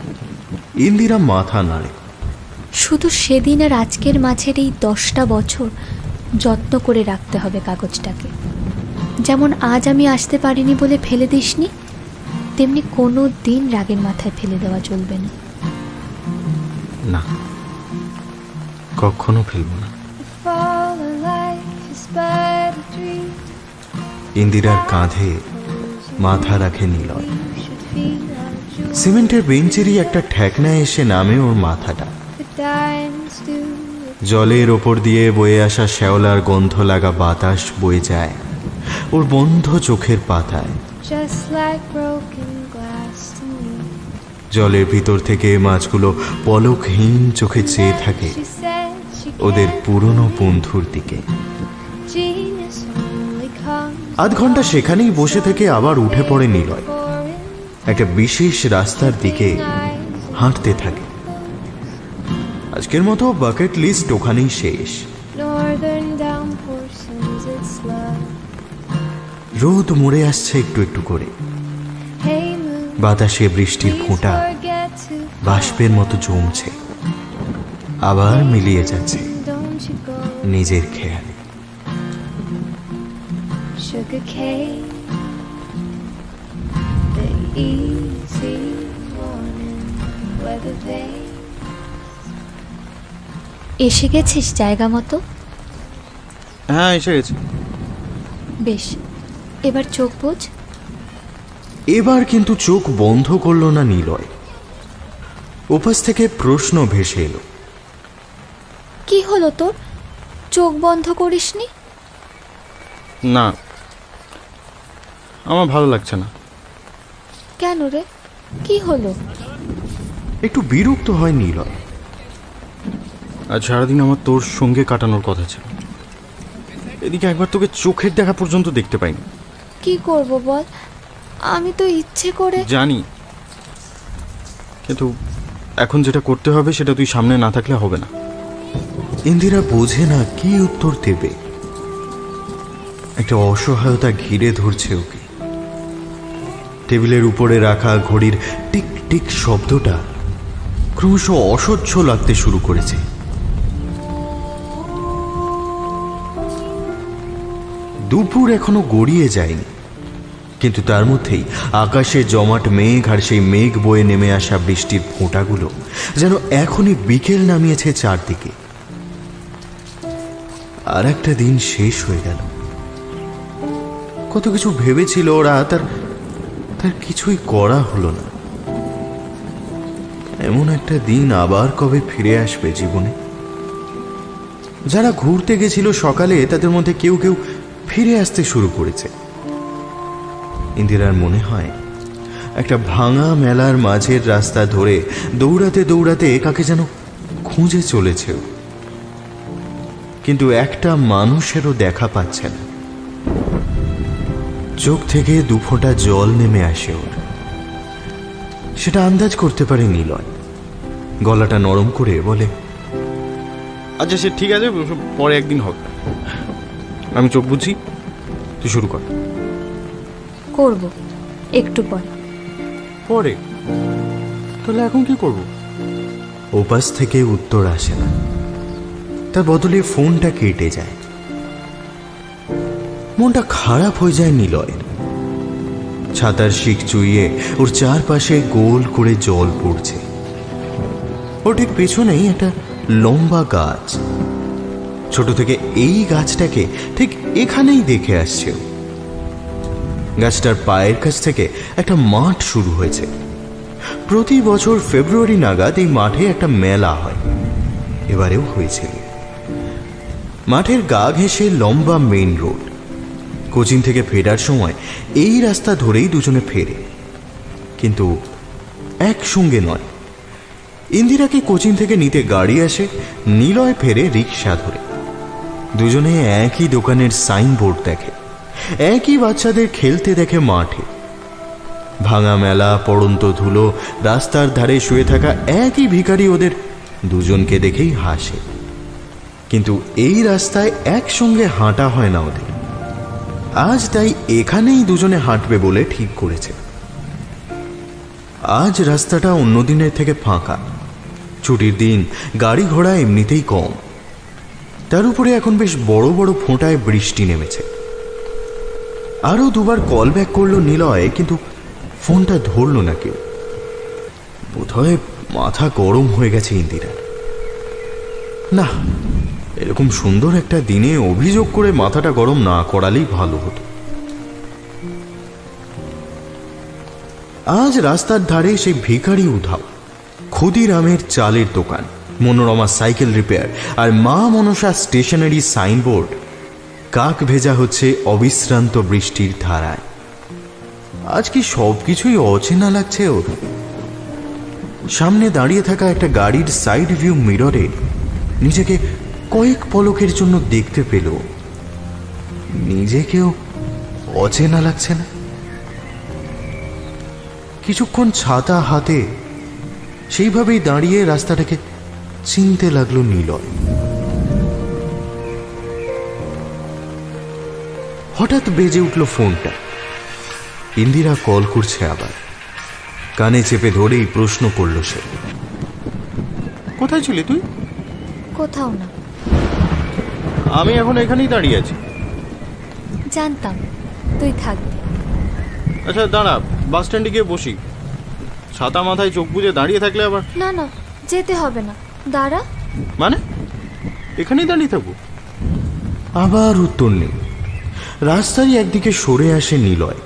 ইন্দিরা মাথা নাড়ে। শুধু সেদিন আর আজকের মাঝের এই 10টা বছর যত্ন করে রাখতে হবে কাগজটাকে। যেমন আজ আমি আসতে পারিনি বলে ফেলে দিসনি, তেমনি কোনো দিন রাগের মাথায় ফেলে দেওয়া চলবে না। না, কখনো ফেলবো না। ইন্দিরার কাঁধে মাথা রাখে নিলয়। সিমেন্টের বেঞ্চেরই একটা ঠেকনায় এসে নামে ওর মাথাটা। জলের ওপর দিয়ে বয়ে আসা শ্যাওলার গন্ধ লাগা বাতাস বয়ে যায় ওর বন্ধ চোখের পাতায়। জলের ভিতর থেকে মাছগুলো পলকহীন চোখে চেয়ে থাকে ওদের পুরনো বন্ধুর দিকে। আধ ঘন্টা সেখানেই বসে থেকে আবার উঠে পড়ে নিলয়। একটা বিশেষ রাস্তার দিকে হাঁটতে থাকে। আজকের মতো বাকেট লিস্ট ওখানেই শেষ। রোদ মরে আসছে একটু একটু করে। বাতাসে বৃষ্টির ফোঁটা বাষ্পের মতো জমছে, আবার মিলিয়ে যাচ্ছে নিজের খেয়ালে। এসে গেছিস জায়গা মতো? হ্যাঁ, এসে গেছি। বেশ, এবার চোখ বুঝ। এবার কিন্তু চোখ বন্ধ করলো না নিলয়। ওপাশ থেকে প্রশ্ন ভেসে এলো, কি হলো তোর? চোখ বন্ধ করিসনি? না, আমার ভালো লাগছে না। কেন রে, কি হলো? একটু বিরক্ত হয় নিলয়। আজ সারাদিন আমার তোর সঙ্গে কাটানোর কথা ছিল, এদিকে একবার তোকে চোখের দেখা পর্যন্ত দেখতে পাইনি। কি করব বল, আমি তো ইচ্ছে করে। জানি, কিন্তু এখন যেটা করতে হবে সেটা তুই সামনে না থাকলে হবে না। ইন্দিরা বোঝে না কি উত্তর দেবে। একটা অসহায়তা ঘিরে ধরছে ওকে। টেবিলের উপরে রাখা ঘড়ির টিক টিক শব্দটা ক্রমশ অসহ্য লাগতে শুরু করেছে। দুপুর এখনো গড়িয়ে যায়নি। কিন্তু তার মধ্যেই আকাশে জমাট মেঘ আর সেই মেঘ বয়ে নেমে আসা বৃষ্টির ফোঁটাগুলো যেন এখনই বিকেল নামিয়েছে চারদিকে। আর একটা দিন শেষ হয়ে গেল। কত কিছু ভেবেছিল ওরা, তার কিছুই করা হলো না। এমন একটা দিন আবার কবে ফিরে আসবে জীবনে? যারা ঘুরতে গেছিল সকালে তাদের মধ্যে কেউ কেউ ফিরে আসতে শুরু করেছে। ইন্দিরার মনে হয় একটা ভাঙা মেলার মাঝের রাস্তা ধরে দৌড়াতে দৌড়াতে কাকে যেন খুঁজে চলেছে, কিন্তু একটা মানুষেরও দেখা পাচ্ছে না। চোখ থেকে দুফোঁটা জল নেমে আসে ওর। সেটা আন্দাজ করতে পারে নিলয়। গলাটা নরম করে বলে, আচ্ছা সে ঠিক আছে, পরে একদিন হবে। আমি চোখ বুঝি, তুই শুরু কর। করব একটু পরে। পরে? তাহলে এখন কি করব? ওপাশ থেকে উত্তর আসে না। তার বদলে ফোনটা কেটে যায়। মনটা খারাপ হয়ে যায় নিলয়ের। ছাতার শিক চুইয়ে ওর চারপাশে গোল করে জল পড়ছে। ওর ঠিক পেছনেই একটা লম্বা গাছ। ছোট থেকে এই গাছটাকে ঠিক এখানেই দেখে আসছে। গাছটার পায়ের কাছ থেকে একটা মাঠ শুরু হয়েছে। প্রতি বছর ফেব্রুয়ারি নাগাদ এই মাঠে একটা মেলা হয়। এবারেও হয়েছিল। মাঠের গা ঘেঁষে লম্বা মেইন রোড। কোচিং থেকে ফেরার সময় এই রাস্তা ধরেই দুজনে ফেরে, কিন্তু একসঙ্গে নয়। ইন্দিরাকে কোচিং থেকে নিতে গাড়ি আসে, নিলয় ফেরে রিক্সা ধরে। দুজনে একই দোকানের সাইনবোর্ড দেখে, একই বাচ্চাদের খেলতে দেখে মাঠে। ভাঙা মেলা, পড়ন্ত ধুলো, রাস্তার ধারে শুয়ে থাকা একই ভিখারি ওদের দুজনকে দেখেই হাসে। কিন্তু এই রাস্তায় একসঙ্গে হাঁটা হয় না ওদের। আজ তাই এখানেই দুজনে হাঁটবে বলে ঠিক করেছে। আজ রাস্তাটা অন্য দিনের থেকে ফাঁকা। ছুটির দিন, গাড়ি ঘোড়া এমনিতেই কম। তার উপরে এখন বেশ বড় বড় ফোঁটায় বৃষ্টি নেমেছে। আরো দুবার কল ব্যাক করলো নিলয়, কিন্তু ফোনটা ধরল না কেউ। বোধহয় মাথা গরম হয়ে গেছে ইন্দিরার। না, এরকম সুন্দর একটা দিনে অভিযোগ করে মাথাটা গরম না করালেই ভালো হতো। আজ রাস্তার ধারে সেই ভিখারি উধাও। ক্ষুদিরামের চালের দোকান, মনোরমা সাইকেল রিপেয়ার আর মা মনসা স্টেশনারি সাইনবোর্ড কাক ভেজা হচ্ছে অবিশ্রান্ত বৃষ্টির ধারায়। আজ কি সবকিছুই অচেনা লাগছে ওর। সামনে দাঁড়িয়ে থাকা একটা গাড়ির সাইড ভিউ মিররে নিজেকে কয়েক পলকের জন্য দেখতে পেল। নিজেকেও অচেনা লাগছে না। কিছুক্ষণ ছাতা হাতে সেইভাবেই দাঁড়িয়ে রাস্তাটাকে চিনতে লাগলো নিলয়। হঠাৎ বেজে উঠল ফোনটা। ইন্দিরা কল করছে আবার। কানে চেপে ধরেই প্রশ্ন করল সে, কোথায় ছিলি তুই? কোথাও না। আমি এখন এখানেই দাঁড়িয়ে আছি। জানতাম তুই থাকবি। আচ্ছা দাঁড়া, বাস স্ট্যান্ডে গিয়ে বসি। ছাতা মাথায় চোখ বুজে দাঁড়িয়ে থাকলে আবার। না না, যেতে হবে না, দাঁড়া। মানে এখানেই দাঁড়িয়ে থাকবো? আবার উত্তর নেই। রাস্তারই একদিকে সরে আসে নিলয়।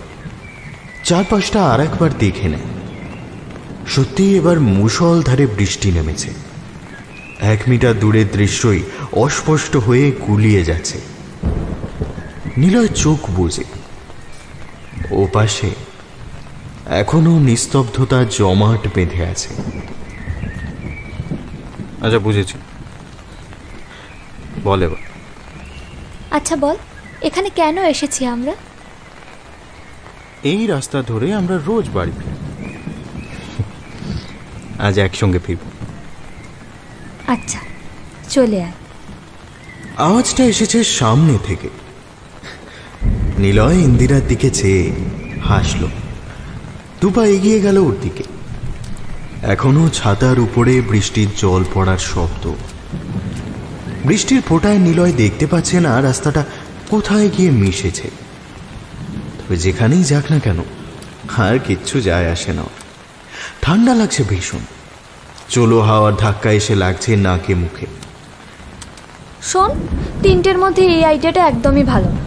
চারপাশটা আর একবার দেখে নেয়। সত্যি এবার মুষলধারে বৃষ্টি নেমেছে। 1 মিটার দূরের দৃশ্যই অস্পষ্ট হয়ে গুলিয়ে যাচ্ছে। নিলয় চোখ বুজে। ও পাশে এখনো নিস্তব্ধতা জমাট বেঁধে আছে। আচ্ছা বুঝেছি, বল এবার। আচ্ছা বল, এখানে কেন এসেছি আমরা? এই রাস্তা ধরে আমরা রোজ বাড়ি ফিরি। আজ একসঙ্গে ফিরব। আচ্ছা চলে আয়। আওয়াজটা এসেছে সামনে থেকে। নিলয় ইন্দিরার দিকে চেয়ে হাসল। দুপা এগিয়ে গেল ওর দিকে। এখনো ছাতার উপরে বৃষ্টির জল পড়ার শব্দ। বৃষ্টির ফোঁটায় নিলয় দেখতে পাচ্ছে না রাস্তাটা কোথায় গিয়ে মিশেছে। ওই যেখানেই যাক না কেন আর কিচ্ছু যায় আসে না। ঠান্ডা লাগছে ভীষণ, চলো হাওয়ার ধাক্কা এসে লাগছে নাকে মুখে। শোন, 3টের মধ্যে এই আইডিয়াটা একদমই ভালো না।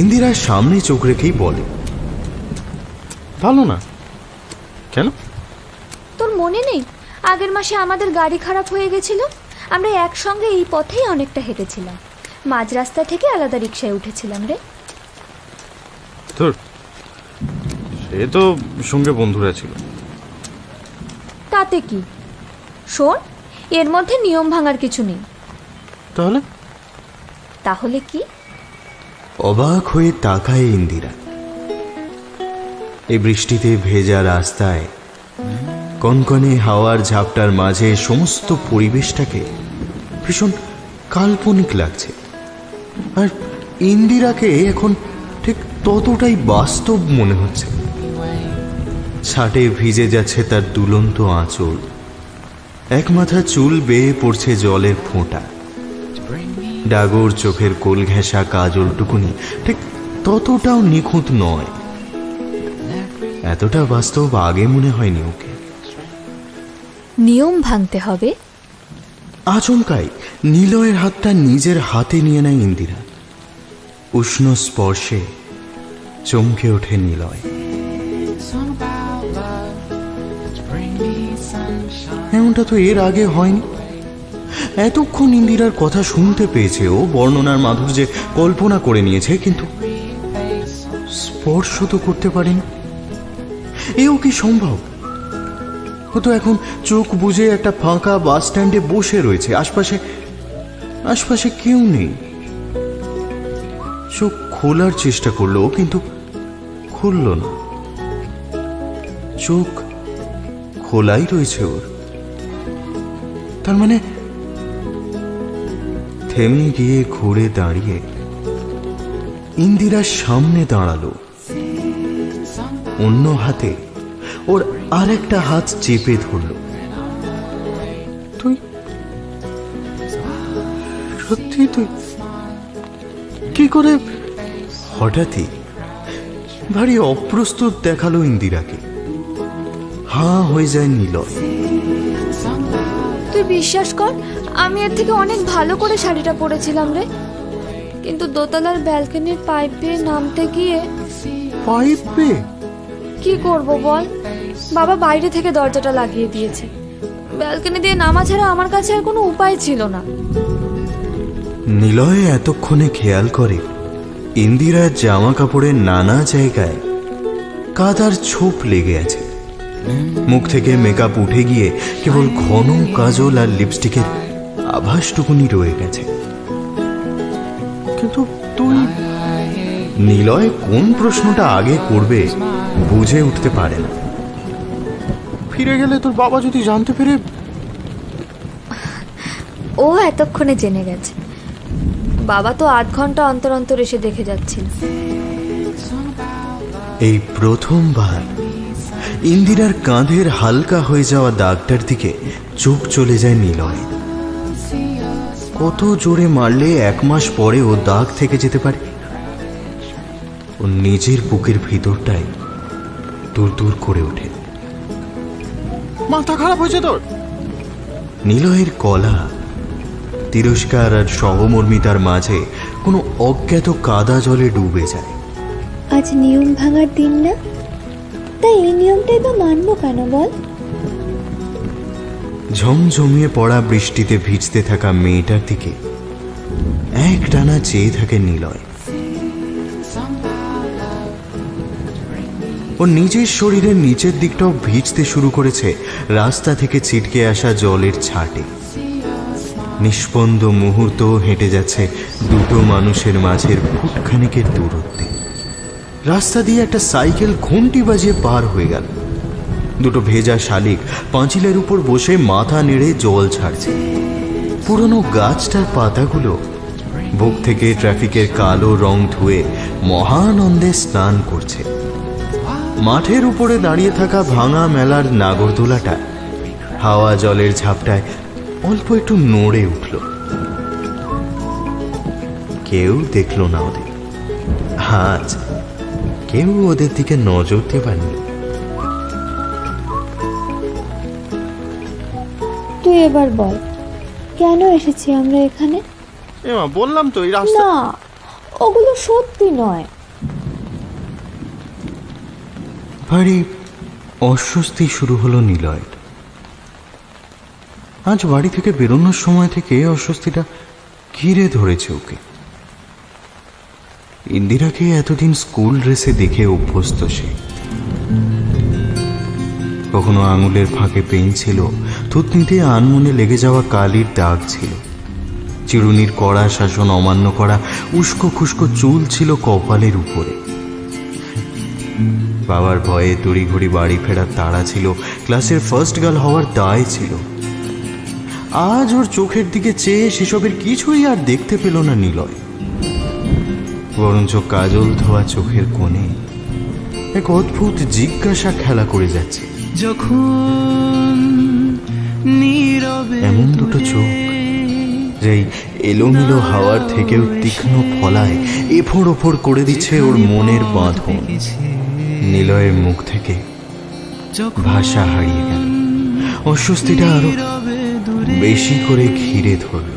ইন্দিরার সামনে চোখ রেখেই বলে, ভালো না কেন? তোর মনে নেই আগের মাসে আমাদের গাড়ি খারাপ হয়ে গেছিল? আমরা একসঙ্গে এই পথেই অনেকটা হেঁটেছিলাম, মাঝ রাস্তা থেকে আলাদা রিক্সায় উঠেছিলাম রে। তোর সে তো সঙ্গে বন্ধুরা ছিল। তাতে কি? শোন, এর মধ্যে নিয়ম ভাঙার কিছু নেই। তাহলে তাহলে কি? অবাক হয়ে তাকায় ইন্দিরা। এই বৃষ্টিতে ভেজা রাস্তায় কনকনে হাওয়ার ঝাপটার মাঝে সমস্ত পরিবেশটাকে ভীষণ কাল্পনিক লাগছে। আর ইন্দিরাকে এখন ঠিক ততটাই বাস্তব মনে হচ্ছে। ছাটে ভিজে যাচ্ছে তার দুলন্ত আঁচল, এক মাথা চুল বেয়ে পড়ছে জলের ফোঁটা, ডাগর চোখের কোল ঘেঁষা কাজলটুকুনি ঠিক ততটাও নিখুঁত নয়। এতটা বাস্তব আগে মনে হয়নি ওকে। নিয়ম ভাঙতে হবে। আচমকাই নিলয়ের হাতটা নিজের হাতে নিয়ে নেয় ইন্দিরা। উষ্ণ স্পর্শে চমকে ওঠে নিলয়। এমনটা তো এর আগে হয়নি। এতক্ষণ ইন্দিরার কথা শুনতে পেয়েছে ও, বর্ণনার মাধুর্যে কল্পনা করে নিয়েছে, কিন্তু স্পর্শ তো করতে পারেনি। এও কি সম্ভব? ও তো এখন চোখ বুজে একটা ফাঁকা বাস স্ট্যান্ডে বসে রয়েছে, আশপাশে কেউ নেই। চোখ খোলার চেষ্টা করলো কিন্তু খুলল না। চোখ খোলাই রয়েছে ওর। তার মানে থেমে গিয়ে ঘুরে দাঁড়িয়ে ইন্দিরার সামনে দাঁড়ালো। অন্য হাতে ওর আরেকটা হাত চেপে ধরল। তুই সত্যি, তুই কি করে? হঠাৎই ভারী অপ্রস্তুত দেখালো ইন্দিরাকে। হাঁ হয়ে যায় নিলয়। তুই বিশ্বাস কর, আমি এর থেকে অনেক ভালো করে শাড়িটা পরেছিলাম রে, কিন্তু দোতলার ব্যালকনির পাইপ বেয়ে নামতে গিয়ে। পাইপ বেয়ে? কি করব বল, বাবা বাইরে থেকে দরজাটা লাগিয়ে দিয়েছে। ব্যালকনি দিয়ে নামা ছাড়া আমার কাছে আর কোনো উপায় ছিল না। নিলয় এতক্ষণে খেয়াল করে ইন্দিরার জামা কাপড়ের নানা জায়গায় কাদার ছোপ লেগে আছে। মুখ থেকে মেকআপ উঠে গিয়ে কেবল ঘন কাজল আর লিপস্টিকের আভাসটুকুনি রয়ে গেছে। কিন্তু তুই? নিলয় কোন প্রশ্নটা আগে করবে বুঝে উঠতে পারে না। ফিরে গেলে তোর বাবা যদি জানতে পেরে? ও এতক্ষণে জেনে গেছে। বাবা তো 8 ঘন্টা অন্তর অন্তর এসে দেখে যাচ্ছিল। এই প্রথমবার ইন্দিরার কাঁধের হালকা হয়ে যাওয়া দাগটার দিকে চোখ চলে যায় নিলয়। কত জোরে মারলে 1 মাস পরে ও দাগ থেকে যেতে পারে? ও নিজের বুকের ভিতরটাই দূর দূর করে ওঠে। মাথা খারাপ হয়েছে তোর? নিলয়ের গলা তিরস্কার আর সহমর্মিতার মাঝে কোনো অজ্ঞাত কাদা জলে ডুবে যায়। আজ নিয়ম ভাঙার দিন না, তাই এই নিয়মটাই তো মানবো কেন বল? ঝমঝমিয়ে পড়া বৃষ্টিতে ভিজতে থাকা মেয়েটার দিকে একটানা চেয়ে থাকে নিলয়। ও নিজের শরীরের নিচের দিকটাও ভিজতে শুরু করেছে রাস্তা থেকে ছিটকে আসা জলের ছাটে। নিষ্পন্দ মুহূর্ত হেঁটে যাচ্ছে দুটো মানুষের মাঝের ফুটখানেকের দূরত্বে। রাস্তা দিয়ে একটা সাইকেল ঘন্টি বাজিয়ে পার হয়ে গেল। দুটো ভেজা শালিক পাঁচিলের উপর বসে মাথা নেড়ে জল ছাড়ছে। পুরনো গাছটার পাতাগুলো বুক থেকে ট্রাফিকের কালো রং ধুয়ে মহানন্দে স্নান করছে। মাঠের উপরে দাঁড়িয়ে থাকা ভাঙা মেলার নাগরদোলাটা হাওয়া জলের ঝাপটায় অল্প একটু নড়ে উঠল। কেউ দেখল না ওদের। আজ কেউ ওদের দিকে নজর দেবানি। তুই এবার বল, কেন এসেছি আমরা এখানে? বললাম তো এই রাস্তা। না, ওগুলো সত্যি নয়। ভারী অস্বস্তি শুরু হলো নিলয়। আজ বাড়ি থেকে বেরোনোর সময় থেকে অস্বস্তিটা ঘিরে ধরেছে ওকে। ইন্দিরাকে এতদিন স্কুল ড্রেসে দেখে অভ্যস্ত সে। কখনো আঙুলের ফাঁকে পেন ছিল, থুতনিতে আনমনে লেগে যাওয়া কালির দাগ ছিল, চিরুনির কড়া শাসন অমান্য করা উস্কো খুস্কো চুল ছিল কপালের উপরে। বাবার ভয়ে তড়িঘড়ি বাড়ি ফেরার তাড়া ছিল, ক্লাসের ফার্স্ট গার্ল হওয়ার দায় ছিল। আজ ওর চোখের দিকে চেয়ে সেসবের কিছুই আর দেখতে পেল না নিলয়। বরঞ্চ কাজল ধোয়া চোখের কোণে এক অদ্ভুত জিজ্ঞাসা খেলা করে যাচ্ছে। যখন নীরবে এমন দুটো চোখ, যেই এলোমেলো হাওয়ার থেকেও তীক্ষ্ণ ফলায় এফোড় ওফোড় করে দিচ্ছে ওর মনের বাঁধন। নিলয়ের মুখ থেকে ভাষা হারিয়ে গেল। অস্বস্তিটা আরো বেশি করে ঘিরে ধরল।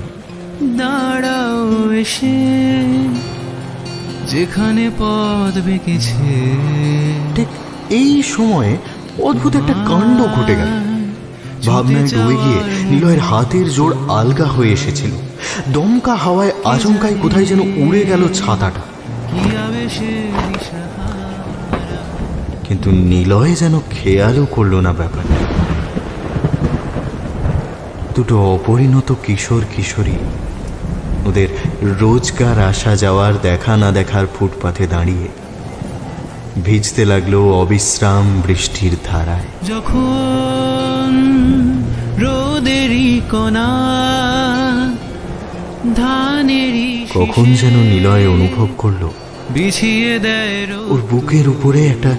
দাঁড়াও এসে যেখানে পথ বেঁকেছে। ঠিক এই সময়ে অদ্ভুত একটা কাণ্ড ঘটে গেল। ভাবনায় ডুবে গিয়ে নিলয়ের হাতের জোর আলগা হয়ে এসেছিল। দমকা হাওয়ায় আচমকাই কোথায় যেন উড়ে গেল ছাতাটা। কি আবেশে কিন্তু নিলয় যেন খেয়ালও করল না ব্যাপারটা। দুটো অপরিণত কিশোর কিশোরী ওদের রোজকার আসা যাওয়ার দেখা না দেখার ফুটপাথে দাঁড়িয়ে ভিজতে লাগলো অবিশ্রাম বৃষ্টির ধারায়। যখন রোদেরই কণা ধানেরই কখন যেন নিলয় অনুভব করলো বিছিয়ে দেয় ওর বুকের উপরে একটা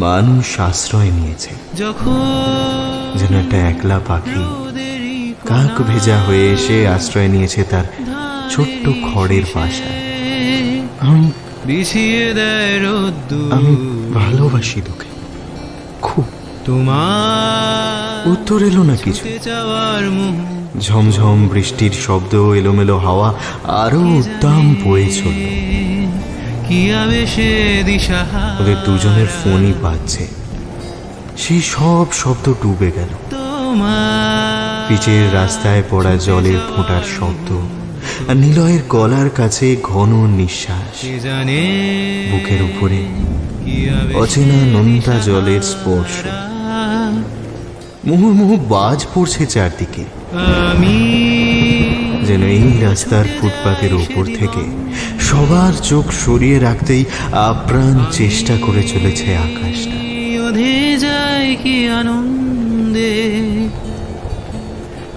মানুষ আশ্রয় নিয়েছে। যখন যেন একটা একলা পাখি কাক ভেজা হয়ে এসে আশ্রয় নিয়েছে তার ছোট্ট খড়ের বাসায়। আমি বিছিয়ে দেয় রোদ্দুর। আমি ভালোবাসি তোকে খুব। তোমার উত্তর এলো না কিছু। চাওয়ার মুখ ঝমঝম বৃষ্টির শব্দ, এলোমেলো হাওয়া আরো উদ্দাম বয়ে চলল। কি আবেশে দিশাহা ওদের দুজনের ফোনই বাজছে। সেই সব শব্দ ডুবে গেল। তোমার পিচের রাস্তায় পড়া জলের ফোঁটার শব্দ আর নিলয়ের গলার কাছে ঘন নিঃশ্বাস। কে জানে বুকের উপরে কি আবেশে অচেনা নোনতা জলের স্পর্শ। মুহুর্মুহু বাজ পড়ছে চারদিকে। আমি যেন এই রাস্তার ফুটপাতের ওপর থেকে সবার চোখ সরিয়ে রাখতেই আপ্রাণ চেষ্টা করে চলেছে আকাশটা। ওধে যায় কি আনন্দে।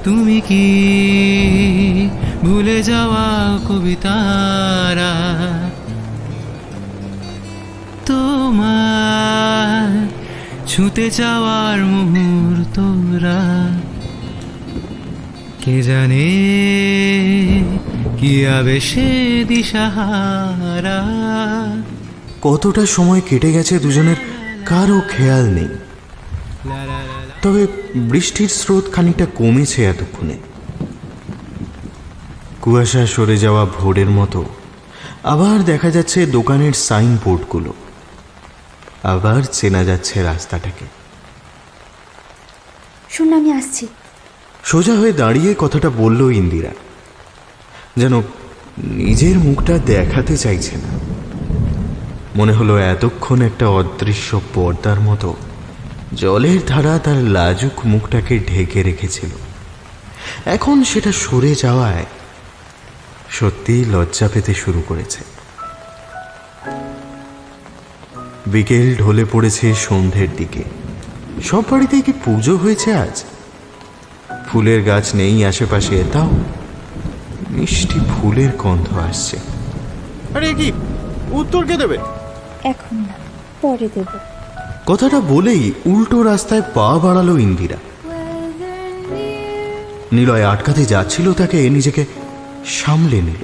তুমি কি ভুলে যাওয়া কবিতারা তোমার ছুঁতে চাওয়ার মুহূর্তরা। কে জানে কি আবেশে দিশাহারা। কতটা সময় কেটে গেছে দুজনের কারো খেয়াল নেই। তবে বৃষ্টির স্রোত খানিকটা কমেছে এতক্ষণে। কুয়াশা সরে যাওয়া ভোরের মতো আবার দেখা যাচ্ছে দোকানের সাইনবোর্ডগুলো, আবার চেনা যাচ্ছে রাস্তাটাকে। শোন, আমি আসছি। সোজা হয়ে দাঁড়িয়ে কথাটা বলল ইন্দিরা, যেন নিজের মুখটা দেখাতে চাইছে না। মনে হলো এতক্ষণ একটা অদৃশ্য পর্দার মতো জলের ধারা তার লাজুক মুখটাকে ঢেকে রেখেছিল। এখন সেটা সরে যাওয়ায় সত্যিই লজ্জা পেতে শুরু করেছে। বিকেল ঢলে পড়েছে সন্ধ্যের দিকে। সব বাড়িতেই কি পুজো হয়েছে আজ? ফুলের গাছ নেই আশেপাশে, তাও মিষ্টি ফুলের গন্ধ আসছে। আরে কি উত্তর কে দেবে? এখন না, পরে দেব। কথাটা বলেই উল্টো রাস্তায় পা বাড়ালো ইন্দিরা। নিলয় আটকাতে যাচ্ছিল তাকে, নিজেকে সামলে নিল।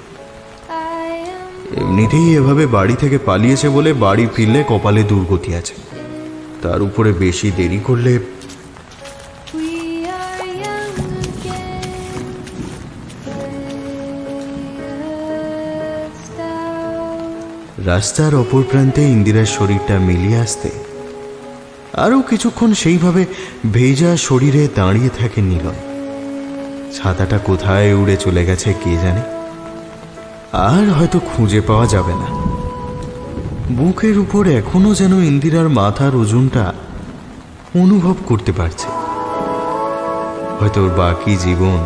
এমনিতেই এভাবে বাড়ি থেকে পালিয়েছে বলে বাড়ি ফিরলে কপালে দুর্গতি আছে, তার উপরে বেশি দেরি করলে। রাস্তার অপর প্রান্তে ইন্দিরার শরীরটা মিলিয়ে আসতে আরও কিছুক্ষণ সেইভাবে ভেজা শরীরে দাঁড়িয়ে থাকে নিলয়। ছাতাটা কোথায় উড়ে চলে গেছে কে জানে, আর হয়তো খুঁজে পাওয়া যাবে না। বুকের উপর এখনো যেন ইন্দিরার মাথার ওজনটা অনুভব করতে পারছে। হয়তো ওর বাকি জীবন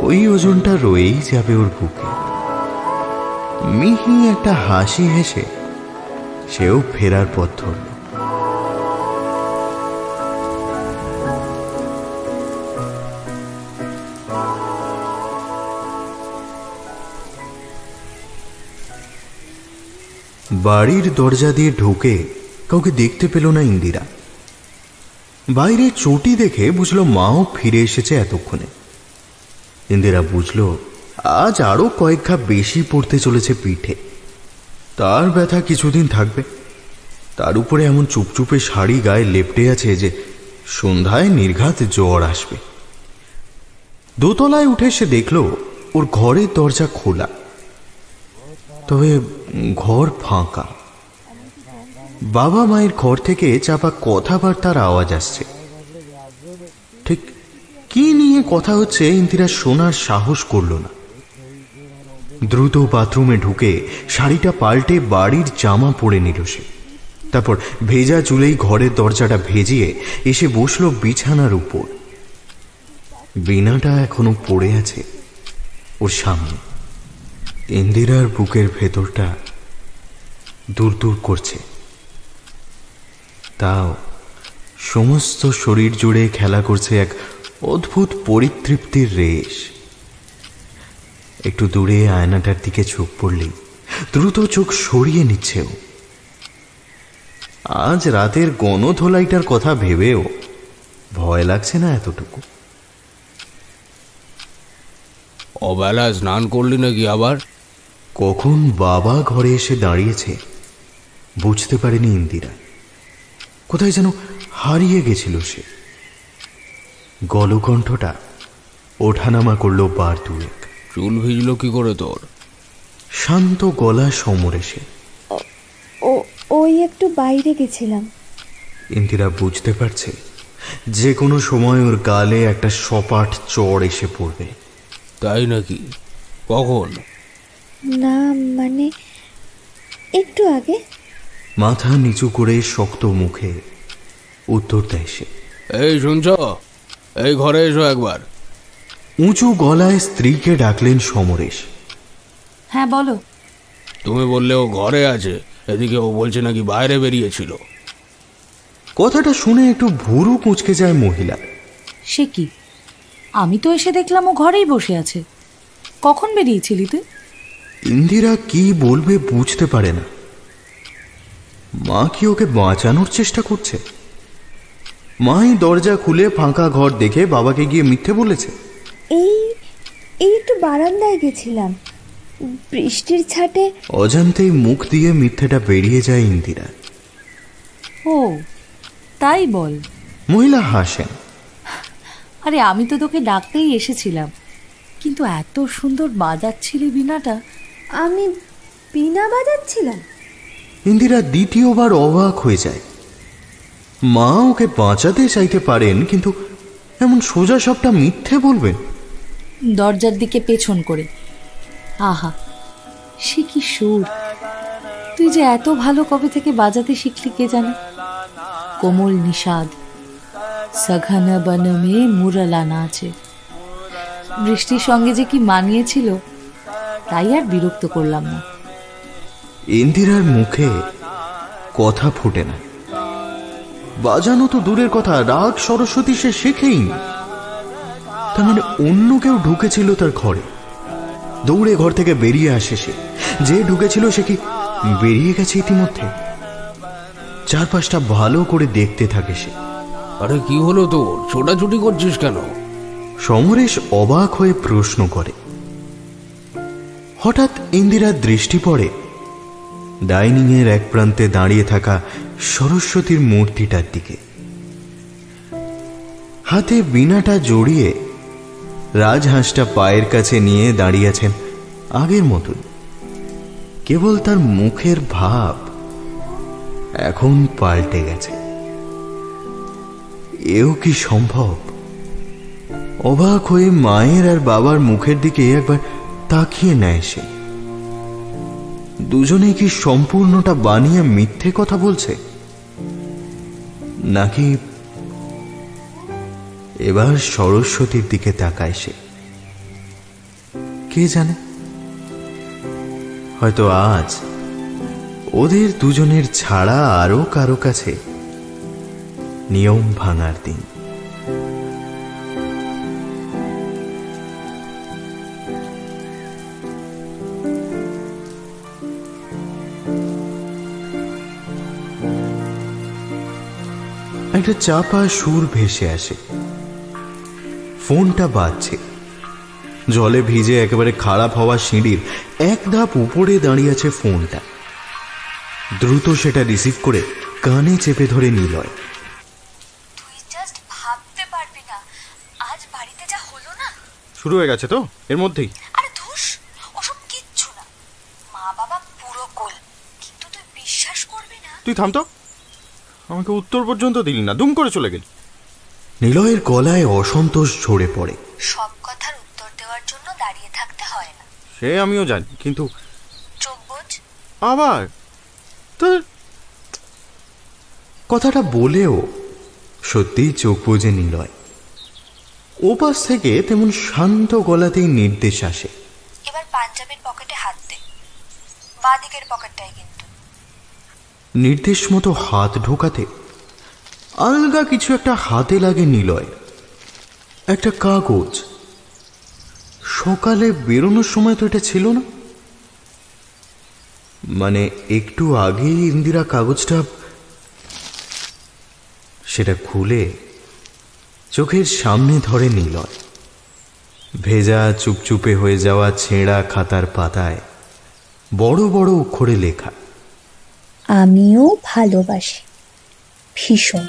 ওই ওজনটা রয়েই যাবে ওর বুকে। মিহি একটা হাসি হেসে সেও ফেরার পথ ধরল। বাড়ির দরজা দিয়ে ঢুকে কাউকে দেখতে পেল না ইন্দিরা। বাইরে চটি দেখে বুঝলো মাও ফিরে এসেছে এতক্ষণে। ইন্দিরা বুঝলো আজ আরো কয়েক ঘা বেশি পড়তে চলেছে পিঠে। তার ব্যথা কিছুদিন থাকবে, তার উপরে এমন চুপচুপে শাড়ি গায়ে লেপটে আছে যে সন্ধ্যায় নির্ঘাত জ্বর আসবে। দোতলায় উঠে সে দেখল ওর ঘরের দরজা খোলা, তবে ঘর ফাঁকা। বাবা মায়ের ঘর থেকে চাপা কথাবার্তার আওয়াজ আসছে। ঠিক কি নিয়ে কথা হচ্ছে ইন্দিরা শোনার সাহস করল না। দ্রুত বাথরুমে ঢুকে শাড়িটা পাল্টে বাড়ির জামা পরে নিল সে। তারপর ভেজা চুলেই ঘরের দরজাটা ভেজিয়ে এসে বসল বিছানার উপর। বীণাটা এখনো পড়ে আছে ওর সামনে। ইন্দিরার বুকের ভেতরটা দূর দূর করছে, তাও সমস্ত শরীর জুড়ে খেলা করছে এক অদ্ভুত পরিতৃপ্তির রেশ। একটু দূরে আয়নাটার দিকে চোখ পড়লেই দ্রুত চোখ সরিয়ে নিচ্ছে ও। আজ রাতের গণধোলাইটার কথা ভেবেও ভয় লাগছে না এতটুকু। অবেলা স্নান করলি নাকি আবার? কখন বাবা ঘরে এসে দাঁড়িয়েছে বুঝতে পারেনি ইন্দিরা। কোথায় যেন হারিয়ে গেছিল সে। গলকণ্ঠটা ওঠানামা করলো বার দুয়েক। চুল ভিজলো কি করে তোর? শান্ত গলা সমরেশে। ওই একটু বাইরে গেছিলাম। ইন্দিরা বুঝতে পারছে যে কোনো সময় ওর গালে একটা সপাট চড় এসে পড়বে। তাই নাকি? কখন? না মানে একটু আগে। মাথা নিচু করে শক্ত মুখে উত্তর দেয় সে। এই শুনছ, এই ঘরে এসো একবার। উঁচু গলায় স্ত্রীকে ডাকলেন সমরেশ। হ্যাঁ বলো। তুমি বললে ও ঘরে আছে, এদিকে ও বলছে নাকি বাইরে বেরিয়েছিল। কথাটা শুনে একটু ভুরু কুঁচকে যায় মহিলা। সে কি, আমি তো এসে দেখলাম ও ঘরেই বসে আছে। কখন বেরিয়েছিলি তুই? ইন্দিরা কি বলবে বুঝতে পারে না। মা কি ওকে বাঁচানোর চেষ্টা করছে? মাই দরজা খুলে ফাঁকা ঘর দেখে বাবাকে গিয়ে মিথ্যে বলেছে। এই একটু বারান্দায় গেছিলাম, বৃষ্টির ছাটে। অজান্তেই মুখ দিয়ে মিথ্যেটা বেরিয়ে যায় ইন্দিরা। ও তাই বল। মহিলা হাসেন। আরে আমি তো তোকে ডাকতেই এসেছিলাম, কিন্তু এত সুন্দর বাজাচ্ছিলি বীণাটা। আমি বীণা বাজাচ্ছিলাম? ইন্দিরা দ্বিতীয়বার অবাক হয়ে যায়। মা ওকে বাঁচাতে চাইতে পারেন, কিন্তু এমন সোজা সবটা মিথ্যে বলবেন? দরজার দিকে পেছন করে। আহা, সে কি সুর! তুই যে এত ভালো কবে থেকে বাজাতে শিখলি কে জানে। কোমল নিষাদ, সঘন বনমে মুরলানা আছে। বৃষ্টির সঙ্গে যে কি মানিয়েছিল, তাই আর বিরক্ত করলাম না। ইন্দিরার মুখে কথা ফোটে না। বাজানো তো দূরের কথা, রাগ সরস্বতী সে শেখেইনি। তার মানে অন্য কেউ ঢুকেছিল তার ঘরে। দৌড়ে ঘর থেকে বেরিয়ে আসে সে। যে ঢুকেছিল সে কি বেরিয়ে গেছে ইতিমধ্যে? চারপাশটা ভালো করে দেখতে থাকে সে। আরে কি হলো তোর? ছোটাছুটি করছিস কেন? সমরেশ অবাক হয়ে প্রশ্ন করে। হঠাৎ ইন্দিরার দৃষ্টি পড়ে ডাইনিংয়ের এক প্রান্তে দাঁড়িয়ে থাকা সরস্বতীর মূর্তিটার দিকে। হাতে বীণাটা জড়িয়ে রাজহাঁসটা পায়ের কাছে নিয়ে দাঁড়িয়ে আছেন আগের মতোই, কেবল তার মুখের ভাব এখন পাল্টে গেছে। এও কি সম্ভব? অবাক হয়ে মায়ের আর বাবার মুখের দিকে একবার তাকিয়ে নেয় সে। দুজনেই কি সম্পূর্ণটা বানিয়ে মিথ্যে কথা বলছে, নাকি? এবার সরস্বতীর দিকে তাকায় সে। কে জানে, হয়তো আজ ওদের দুজনের ছাড়া আরো কারো কাছে নিয়ম ভাঙার দিন। একটা চাপা সুর ভেসে আসে। ফোনটা বাজছে। জলে ভিজে একেবারে খারাপ হওয়া সিঁড়ির এক ধাপ উপরে দাঁড়িয়ে আছে ফোনটা। দ্রুত সেটা রিসিভ করে কানে চেপে ধরে নিলয়। তুই জাস্ট ভাবতে পারবি না আজ বাড়িতে যা হলো না। শুরু হয়ে গেছে তো এর মধ্যেই? আরে ধুস, ওসব কিচ্ছু না। মা বাবা পুরো গোল, কিন্তু তুই বিশ্বাস করবি না। তুই থাম তো, আমাকে উত্তর পর্যন্ত দিলি না, দুম করে চলে গেলি। নিলয়ের গলায় অসন্তোষ ঝরে পড়ে। সব কথার উত্তর দেওয়ার জন্য দাঁড়িয়ে থাকতে হয় না। সে আমিও জানি, কিন্তু চোখ বোঝ। আবার তোর কথাটা বলেও সত্যিই চোখ বুজে নিলয়। ওপাশ থেকে তেমন শান্ত গলাতেই নির্দেশ আসে, এবার পাঞ্জাবের পকেটে হাত দে, বাঁদিকের পকেটটাই কিন্তু। নির্দেশ মতো হাত ঢোকাতে আলগা কিছু একটা হাতে লাগে নিলয়। একটা কাগজ। সকালে বেরোনোর সময় তো এটা ছিল না। মানে একটু আগেই ইন্দিরা কাগজটা, সেটা খুলে চোখের সামনে ধরে নিলয়। ভেজা চুপচুপে হয়ে যাওয়া ছেঁড়া খাতার পাতায় বড় বড় অক্ষরে লেখা, আমিও ভালোবাসি ভীষণ।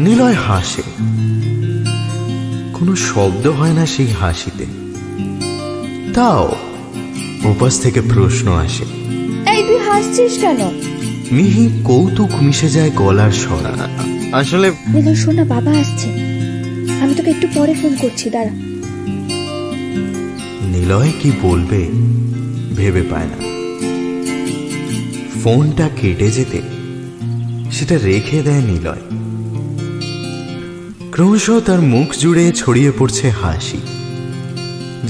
নিলয় হাসে। কোনো শব্দ হয় না সেই হাসিতে। তাও ওপাশ থেকে প্রশ্ন আসে, এই তুই হাসছিস কেন? মিহি কৌতুক মিশে যায় গলার স্বরা। আসলে নিলয় শোন না, বাবা আসছে, আমি তোকে একটু পরে ফোন করছি, দাঁড়া। নিলয় কি বলবে ভেবে পায় না। ফোনটা কেটে যেতে সেটা রেখে দেয় নিলয়। ক্রমশ তার মুখ জুড়ে ছড়িয়ে পড়ছে হাসি।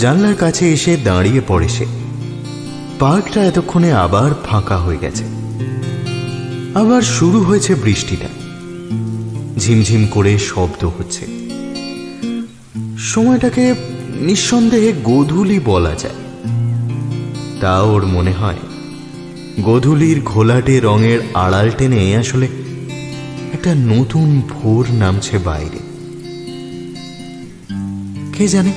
জানলার কাছে এসে দাঁড়িয়ে পড়ে সে। পার্কটা এতক্ষণে আবার ফাঁকা হয়ে গেছে। আবার শুরু হয়েছে বৃষ্টিটা। ঝিমঝিম করে শব্দ হচ্ছে। সময়টাকে নিঃসন্দেহে গোধূলি বলা যায়। তা ওর মনে হয় গোধূলির ঘোলাটে রঙের আড়াল টেনে আসলে একটা নতুন ভোর নামছে বাইরে। কে জানে,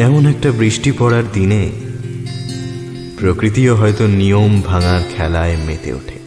এমন একটা বৃষ্টি পড়ার দিনে প্রকৃতিও হয়তো নিয়ম ভাঙার খেলায় মেতে ওঠে।